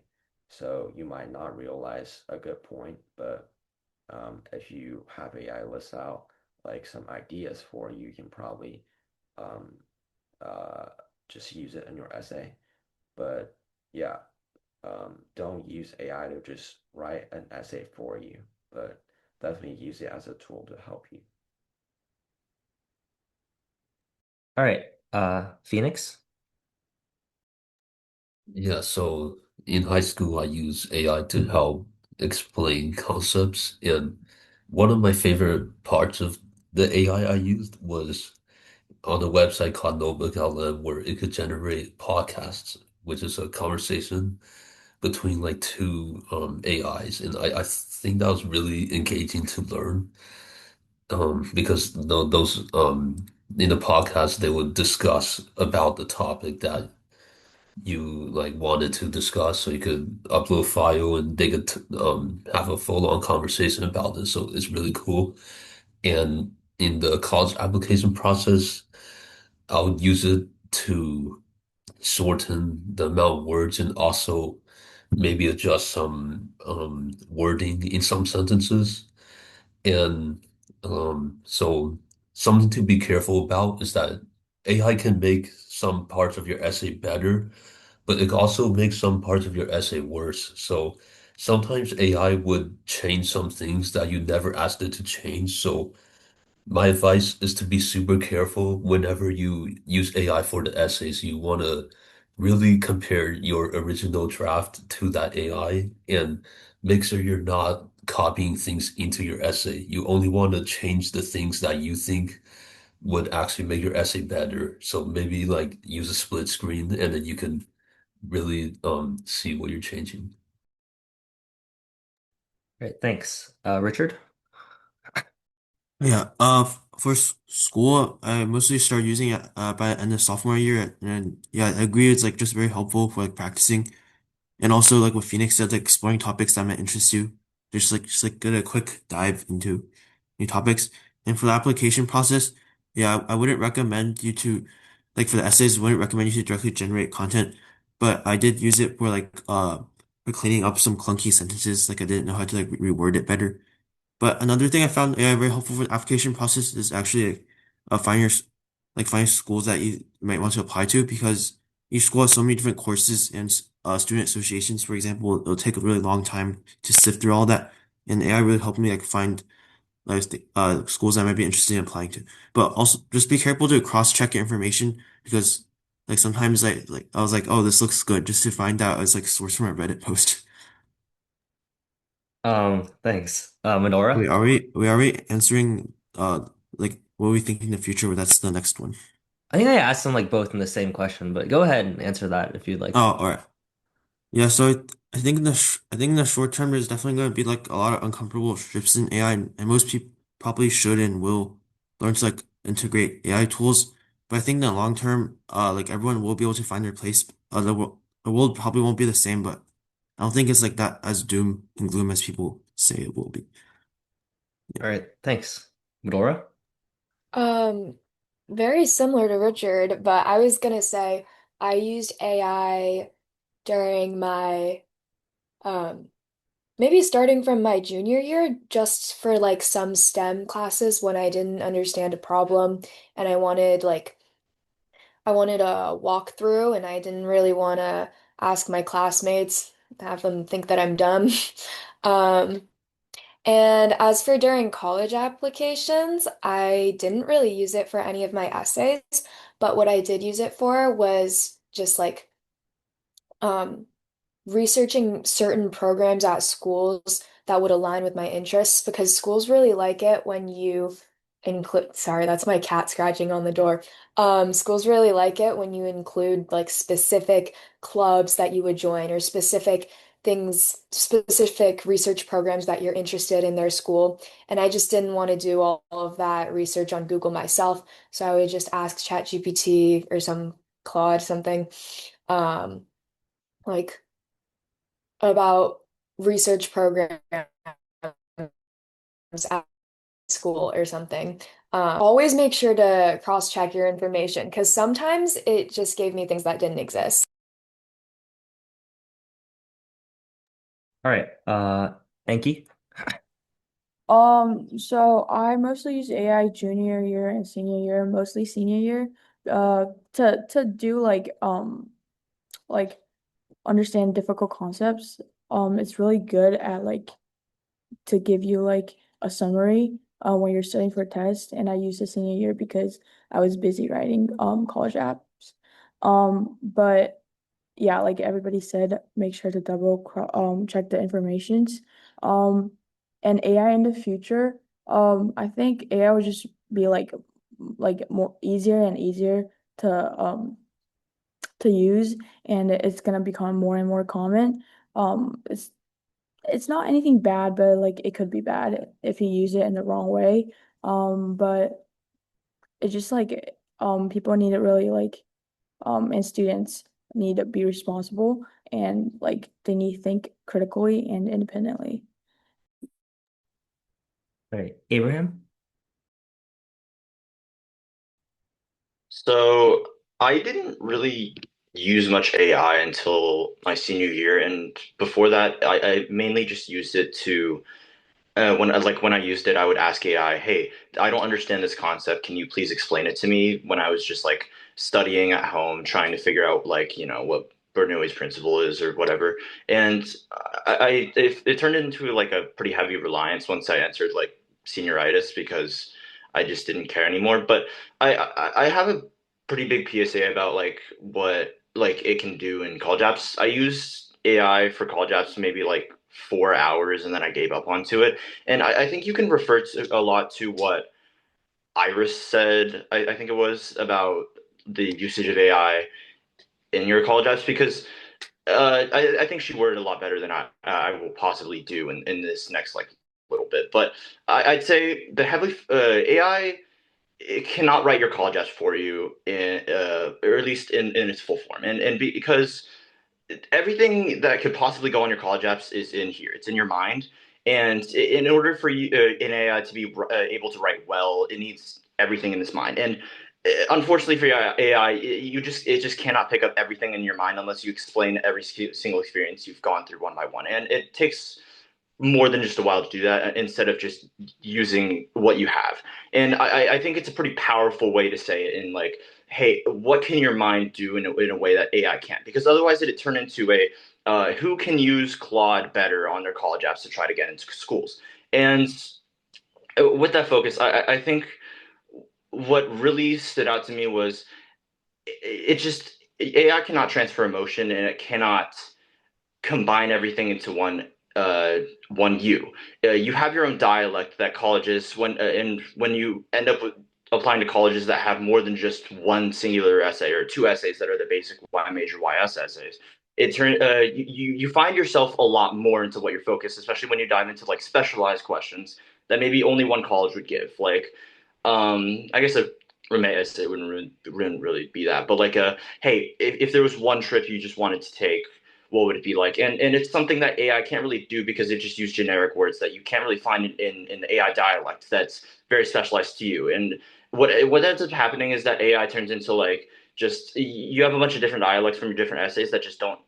So you might not realize a good point, but if you have AI list out like some ideas for you, you can probably um, uh, just use it in your essay. But yeah, don't use AI to just write an essay for you, but definitely use it as a tool to help you. All right, Phoenix? Yeah, so in high school, I use AI to help explain concepts. And one of my favorite parts of the AI I used was on a website called Notebook LM, where it could generate podcasts, which is a conversation between like two AIs. And I think that was really engaging to learn because those in the podcast, they would discuss about the topic that you like wanted to discuss, so you could upload a file and they could have a full-on conversation about it. So it's really cool. And in the college application process, I would use it to shorten the amount of words and also maybe adjust some wording in some sentences. And so something to be careful about is that AI can make some parts of your essay better, but it also makes some parts of your essay worse. So sometimes AI would change some things that you never asked it to change. So my advice is to be super careful whenever you use AI for the essays. You want to really compare your original draft to that AI and make sure you're not copying things into your essay. You only want to change the things that you think would actually make your essay better. So maybe like use a split screen and then you can really see what you're changing. All right, thanks. Richard? Yeah, for school, I mostly started using it by the end of sophomore year, and yeah, I agree. It's like just very helpful for like practicing, and also like what Phoenix said, like exploring topics that might interest you. Just like get a quick dive into new topics. And for the application process, yeah, I wouldn't recommend you to like for the essays, I wouldn't recommend you to directly generate content, but I did use it for cleaning up some clunky sentences, like I didn't know how to like reword it better. But another thing I found very helpful for the application process is actually find schools that you might want to apply to because each school has so many different courses and student associations. For example, it'll take a really long time to sift through all that, and AI really helped me like find schools I might be interested in applying to. But also just be careful to cross-check your information because Like sometimes I was like, oh, this looks good, just to find out it's like sourced from a Reddit post. Thanks. Wait, Medora? are we answering like what we think in the future? That's the next one. I think I asked them like both in the same question, but go ahead and answer that if you'd like. Oh, all right. Yeah, so I think I think in the short term there's definitely going to be like a lot of uncomfortable shifts in AI, and most people probably should and will learn to like integrate AI tools. But I think in the long term, like everyone will be able to find their place. The world probably won't be the same, but I don't think it's like that as doom and gloom as people say it will be. Yeah. All right, thanks. Medora? Um, Very similar to Richard, but I was gonna say I used AI during my um maybe starting from my junior year just for like some STEM classes when I didn't understand a problem and I wanted a walkthrough and I didn't really want to ask my classmates, have them think that I'm dumb. Um, and as for during college applications, I didn't really use it for any of my essays, but what I did use it for was just like um, researching certain programs at schools that would align with my interests because schools really like it when you include, sorry, that's my cat scratching on the door. Schools really like it when you include like specific clubs that you would join or specific things, specific research programs that you're interested in their school. And I just didn't want to do all of that research on Google myself. So I would just ask ChatGPT or some Claude something. Um, like about research programs at school or something. Always make sure to cross-check your information because sometimes it just gave me things that didn't exist. All right, Enki? So I mostly use AI junior year and senior year, mostly senior year, to do like understand difficult concepts. It's really good at like to give you like a summary when you're studying for a test. And I used the senior year because I was busy writing college apps. But yeah, like everybody said, make sure to check the informations. Um, and AI in the future, I think AI will just be like more easier and easier to use, and it's gonna become more and more common. It's not anything bad, but like it could be bad if you use it in the wrong way. But it's just like people need to really like and students need to be responsible and like they need to think critically and independently. All right, Abraham? So I didn't really use much AI until my senior year, and before that, I mainly just used it to when I used it, I would ask AI, "Hey, I don't understand this concept. Can you please explain it to me?" When I was just like studying at home, trying to figure out like what Bernoulli's principle is or whatever. And it turned into like a pretty heavy reliance once I entered like senioritis because I just didn't care anymore. But I have a pretty big PSA about like what like it can do in college apps. I used AI for college apps maybe like 4 hours and then I gave up onto it. And I think you can refer to a lot to what Iris said, I think it was about the usage of AI in your college apps because I think she worded a lot better than I will possibly do in this next like little bit. But I'd say the heavily AI it cannot write your college apps for you or at least in its full form because everything that could possibly go on your college apps is in here. It's in your mind. And in order for you in AI to be able to write well, it needs everything in this mind. And unfortunately for AI, it just cannot pick up everything in your mind unless you explain every single experience you've gone through one by one. And it takes more than just a while to do that instead of just using what you have. And I think it's a pretty powerful way to say it in like, hey, what can your mind do in a way that AI can't? Because otherwise it'd turn into a who can use Claude better on their college apps to try to get into schools. And with that focus, I think what really stood out to me was it just AI cannot transfer emotion and it cannot combine everything into one you. You have your own dialect that colleges and when you end up with applying to colleges that have more than just one singular essay or two essays that are the basic Y major YS essays. You find yourself a lot more into what you're focused, especially when you dive into like specialized questions that maybe only one college would give. Like, I guess a roommate essay wouldn't really be that, but like hey, if there was one trip you just wanted to take, what would it be like? And it's something that AI can't really do because it just used generic words that you can't really find in the AI dialect that's very specialized to you. And what ends up happening is that AI turns into like just you have a bunch of different dialects from your different essays that just don't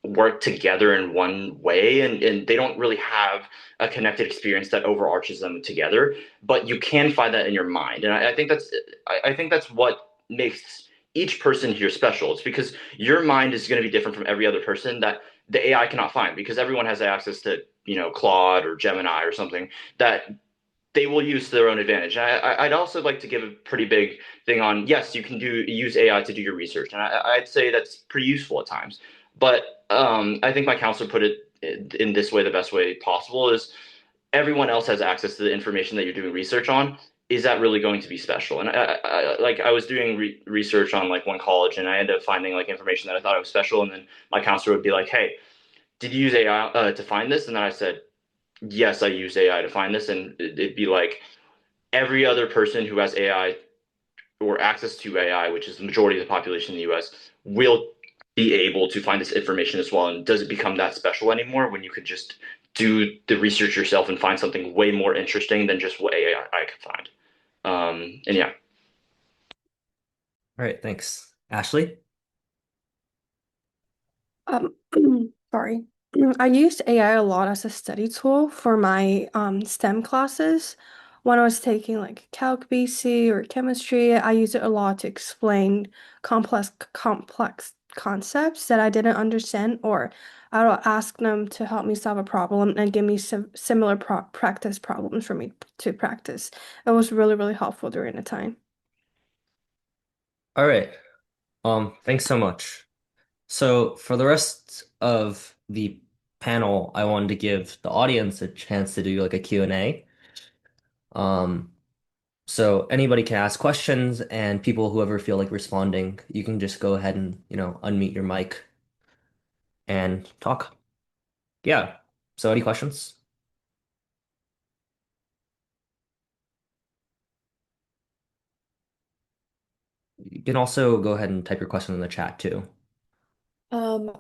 work together in one way, and they don't really have a connected experience that overarches them together, but you can find that in your mind. And I think that's what makes each person here special. It's because your mind is going to be different from every other person that the AI cannot find, because everyone has access to Claude or Gemini or something that they will use to their own advantage. I'd also like to give a pretty big thing on, yes, you can use AI to do your research, and I'd say that's pretty useful at times. But I think my counselor put it in this way, the best way possible is everyone else has access to the information that you're doing research on. Is that really going to be special? And like I was doing research on like one college, and I ended up finding like information that I thought was special, and then my counselor would be like, "Hey, did you use AI to find this?" And then I said, yes, I use AI to find this, and it'd be like every other person who has AI or access to AI, which is the majority of the population in the US, will be able to find this information as well. And does it become that special anymore when you could just do the research yourself and find something way more interesting than just what AI could find? And yeah. All right, thanks. Ashley? Um, sorry. I used AI a lot as a study tool for my STEM classes. When I was taking like Calc BC or chemistry, I use it a lot to explain complex concepts that I didn't understand, or I will ask them to help me solve a problem and give me some similar practice problems for me to practice. It was really, really helpful during the time. All right. Thanks so much. So for the rest of the panel, I wanted to give the audience a chance to do like a Q&A. Um, so anybody can ask questions, and people who ever feel like responding, you can just go ahead and, unmute your mic and talk. Yeah. So any questions? You can also go ahead and type your question in the chat too.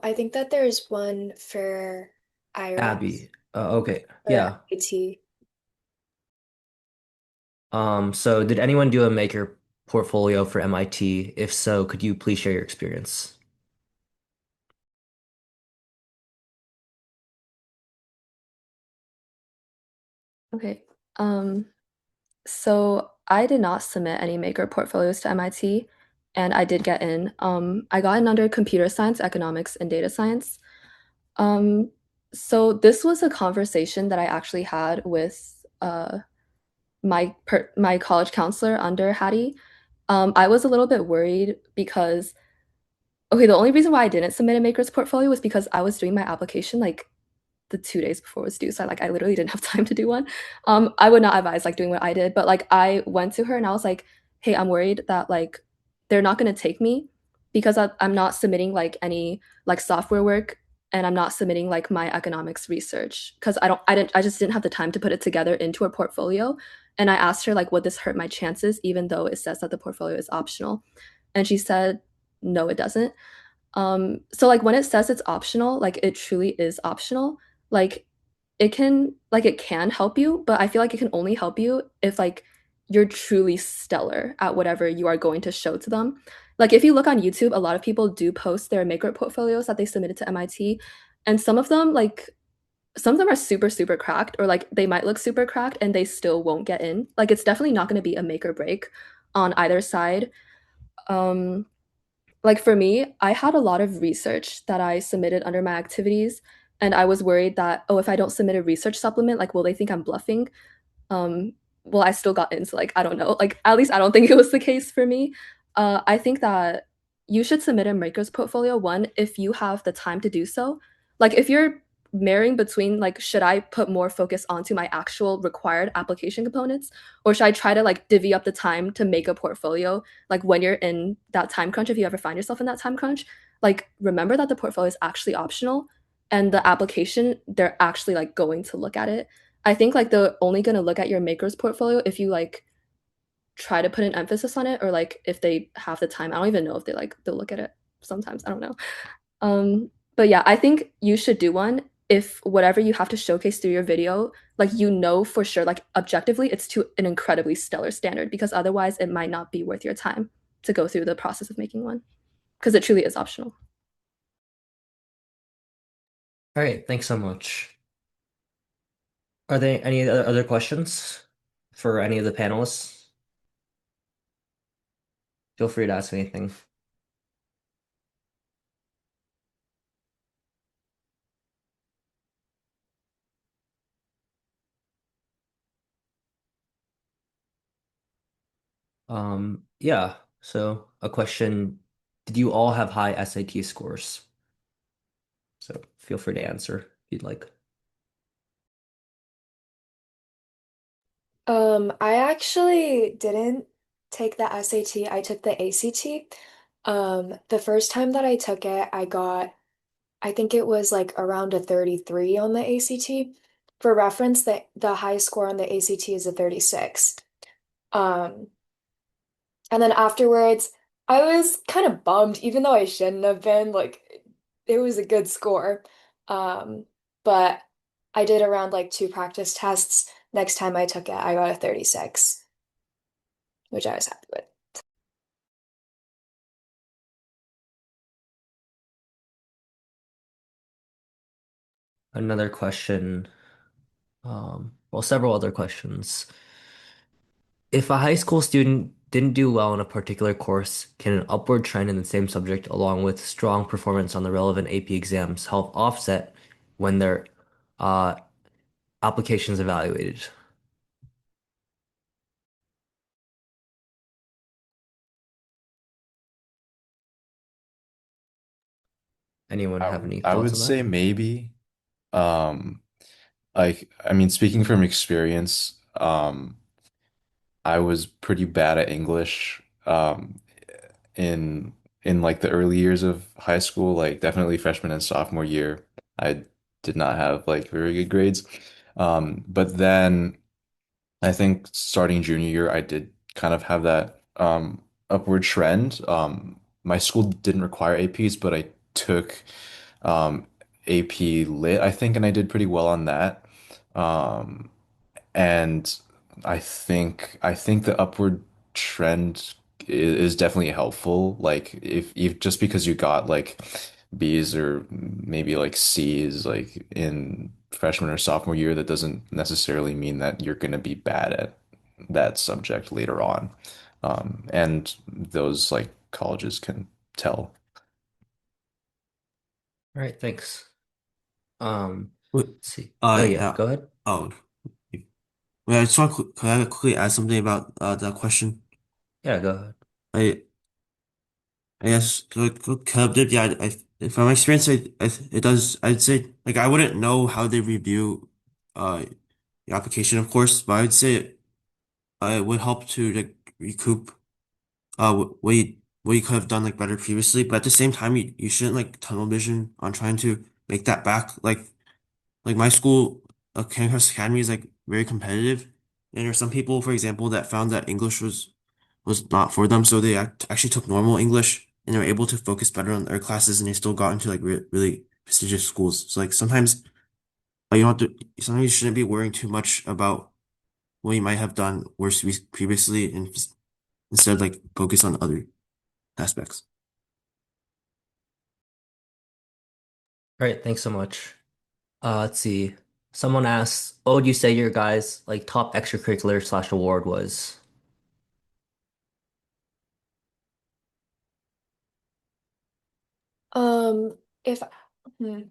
I think that there's one for Iris Abby. Okay. or Yeah. IT. So did anyone do a maker portfolio for MIT? If so, could you please share your experience? Okay. So I did not submit any maker portfolios to MIT, and I did get in. I got in under computer science, economics, and data science. Um, so this was a conversation that I actually had with my college counselor under Haddee. I was a little bit worried because okay, the only reason why I didn't submit a maker's portfolio was because I was doing my application like the 2 days before it was due. So I literally didn't have time to do one. I would not advise like doing what I did, but like I went to her and I was like, hey, I'm worried that like they're not gonna take me because I'm not submitting like any like software work, and I'm not submitting like my economics research because I just didn't have the time to put it together into a portfolio. And I asked her like, would this hurt my chances, even though it says that the portfolio is optional? And she said, no, it doesn't. So like when it says it's optional, like it truly is optional. Like it can help you, but I feel like it can only help you if like you're truly stellar at whatever you are going to show to them. Like if you look on YouTube, a lot of people do post their maker portfolios that they submitted to MIT, and some of them are super super cracked, or like they might look super cracked and they still won't get in. Like it's definitely not going to be a make or break on either side. Um like for me, I had a lot of research that I submitted under my activities, and I was worried that, oh, if I don't submit a research supplement, like will they think I'm bluffing? Um, well, I still got into like I don't know, like at least I don't think it was the case for me. I think that you should submit a maker's portfolio one if you have the time to do so. Like if you're marrying between like should I put more focus onto my actual required application components or should I try to like divvy up the time to make a portfolio like when you're in that time crunch if you ever find yourself in that time crunch like remember that the portfolio is actually optional and the application they're actually like going to look at it. I think like they're only going to look at your maker's portfolio if you like try to put an emphasis on it or like if they have the time. I don't even know if they'll look at it sometimes. I don't know. But yeah, I think you should do one if whatever you have to showcase through your video, like you know for sure, like objectively, it's to an incredibly stellar standard because otherwise it might not be worth your time to go through the process of making one because it truly is optional. All right, thanks so much. Are there any other questions for any of the panelists? Feel free to ask anything. Yeah. So a question, did you all have high SAT scores? So feel free to answer if you'd like. I actually didn't take the SAT. I took the ACT. The first time that I took it, I think it was like around a 33 on the ACT. For reference, the high score on the ACT is a 36. Um, and then afterwards, I was kind of bummed, even though I shouldn't have been. Like, it was a good score. Um, but I did around like two practice tests. Next time I took it, I got a 36, which I was happy with. Another question, well, several other questions. If a high school student didn't do well in a particular course, can an upward trend in the same subject along with strong performance on the relevant AP exams help offset when their uh, application is evaluated? Anyone have any I thoughts would on that? say maybe. Um, I mean, speaking from experience, I was pretty bad at English in like the early years of high school, like definitely freshman and sophomore year. I did not have like very good grades. But then I think starting junior year, I did kind of have that upward trend. My school didn't require APs, but I took AP Lit, I think, and I did pretty well on that. Um, and I think the upward trend is definitely helpful. Like if just because you got like B's or maybe like C's like in freshman or sophomore year, that doesn't necessarily mean that you're going to be bad at that subject later on. And those like colleges can tell. All right, thanks. Wait, Let's see. Oh yeah, yeah. go ahead. Oh, wait, I just want to, could I quickly add something about that question? Yeah, go ahead. I I guess Caleb did. Yeah, from my experience, it does. I'd say like I wouldn't know how they review uh the application, of course, but I would say it would help to like recoup what you could have done like better previously. But at the same time, you shouldn't like tunnel vision on trying to make that back. Like my school, King Cross Academy is like very competitive, and there are some people, for example, that found that English was not for them, so they actually took normal English and they were able to focus better on their classes, and they still got into like really prestigious schools. So like sometimes you don't have to, sometimes you shouldn't be worrying too much about what you might have done worse previously, and instead like focus on other aspects. All right, thanks so much. Let's see. Someone asks, what would you say your guys' like top extracurricular slash award was? If hmm,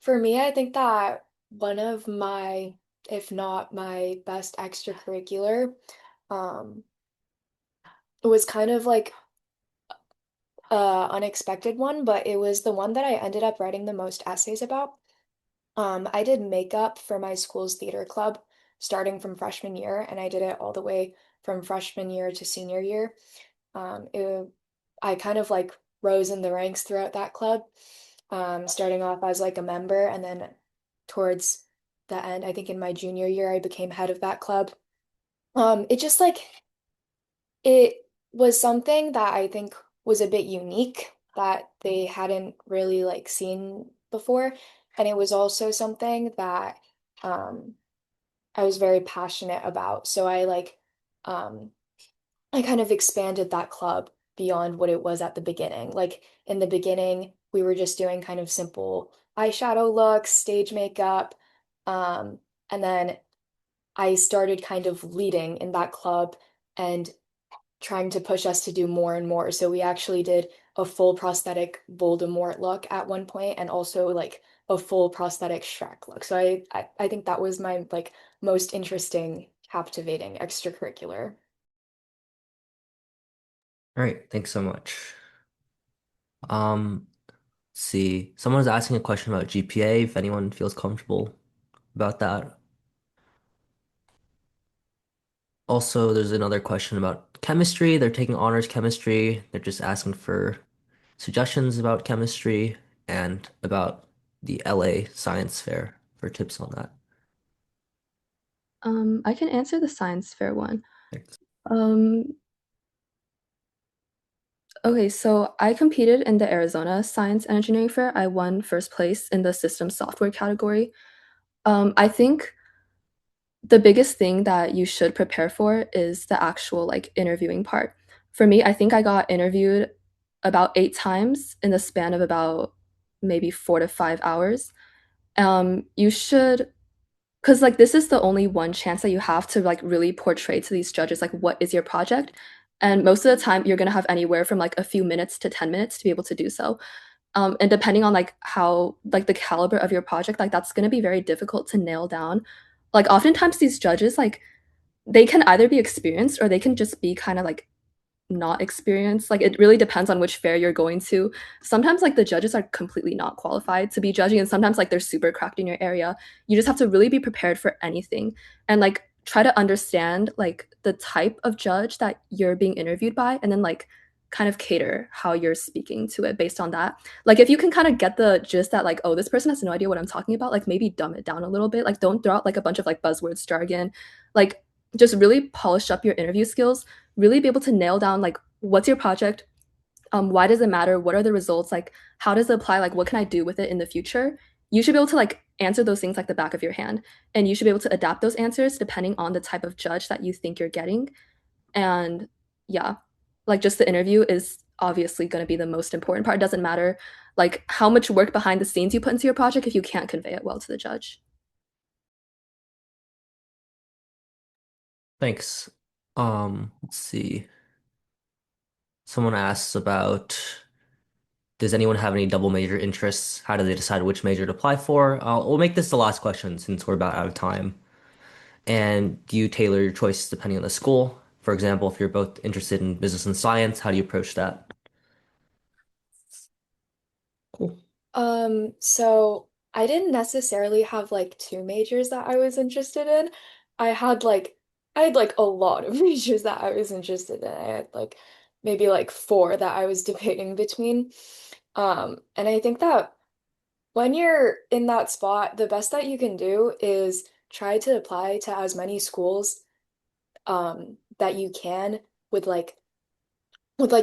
for me, I think that one of my, if not my best extracurricular, um, was kind of like unexpected one, but it was the one that I ended up writing the most essays about. I did makeup for my school's theater club starting from freshman year, and I did it all the way from freshman year to senior year. I kind of like rose in the ranks throughout that club, starting off as like a member, and then towards the end, I think in my junior year, I became head of that club. It just like it was something that I think was a bit unique that they hadn't really like seen before. And it was also something that um I was very passionate about. So um I kind of expanded that club beyond what it was at the beginning. Like in the beginning, we were just doing kind of simple eyeshadow looks, stage makeup, and then I started kind of leading in that club and trying to push us to do more and more. So we actually did a full prosthetic Voldemort look at one point and also like a full prosthetic Shrek look. So I think that was my like most interesting, captivating extracurricular. All right, thanks so much. Let's see. Someone was asking a question about GPA, if anyone feels comfortable about that. Also, there's another question about chemistry. They're taking honors chemistry. They're just asking for suggestions about chemistry and about the LA Science Fair for tips on that. I can answer the science fair one. Thanks. Um, okay, so I competed in the Arizona Science and Engineering Fair. I won first place in the system software category. I think the biggest thing that you should prepare for is the actual like interviewing part. For me, I think I got interviewed about 8 times in the span of about maybe 4 to 5 hours. You should, because like this is the only one chance that you have to like really portray to these judges like what is your project, and most of the time you're gonna have anywhere from like a few minutes to 10 minutes to be able to do so. And depending on like how like the caliber of your project, like that's gonna be very difficult to nail down. Like oftentimes these judges like they can either be experienced or they can just be kind of like not experienced. Like it really depends on which fair you're going to. Sometimes like the judges are completely not qualified to be judging, and sometimes like they're super cracked in your area. You just have to really be prepared for anything and like try to understand like the type of judge that you're being interviewed by, and then like kind of cater how you're speaking to it based on that. Like if you can kind of get the gist that like, oh, this person has no idea what I'm talking about, like maybe dumb it down a little bit. Like don't throw out like a bunch of like buzzwords, jargon. Like just really polish up your interview skills, really be able to nail down like what's your project, why does it matter, what are the results, like how does it apply, like what can I do with it in the future. You should be able to like answer those things like the back of your hand, and you should be able to adapt those answers depending on the type of judge that you think you're getting. And yeah, like just the interview is obviously going to be the most important part. It doesn't matter like how much work behind the scenes you put into your project if you can't convey it well to the judge. Thanks. Let's see. Someone asks about, does anyone have any double major interests? How do they decide which major to apply for? We'll make this the last question since we're about out of time. And do you tailor your choices depending on the school? For example, if you're both interested in business and science, how do you approach that? Cool. So I didn't necessarily have like two majors that I was interested in. I had like I had like a lot of majors that I was interested in. I had like maybe like four that I was debating between. And I think that when you're in that spot, the best that you can do is try to apply to as many schools that you can with like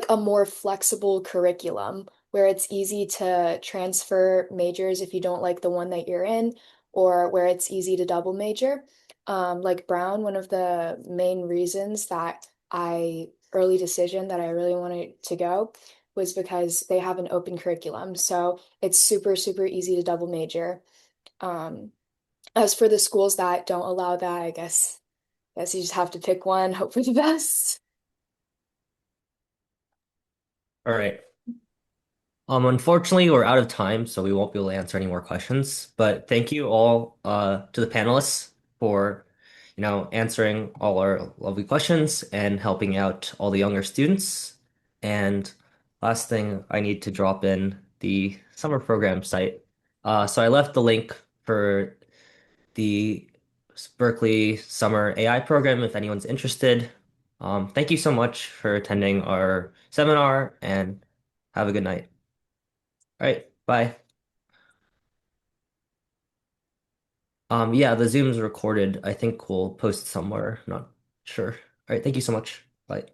a more flexible curriculum where it's easy to transfer majors if you don't like the one that you're in, or where it's easy to double major. Like Brown, one of the main reasons that I early decision that I really wanted to go was because they have an open curriculum. So it's super, super easy to double major. Um, as for the schools that don't allow that, I guess you just have to pick one, hope for the best. All right. Unfortunately, we're out of time, so we won't be able to answer any more questions. But thank you all to the panelists for, answering all our lovely questions and helping out all the younger students. And last thing I need to drop in the summer program site. So I left the link for the Berkeley Summer AI program if anyone's interested. Thank you so much for attending our seminar and have a good night. All right, bye. Yeah, the Zoom's recorded. I think we'll post somewhere. Not sure. All right, thank you so much. Bye.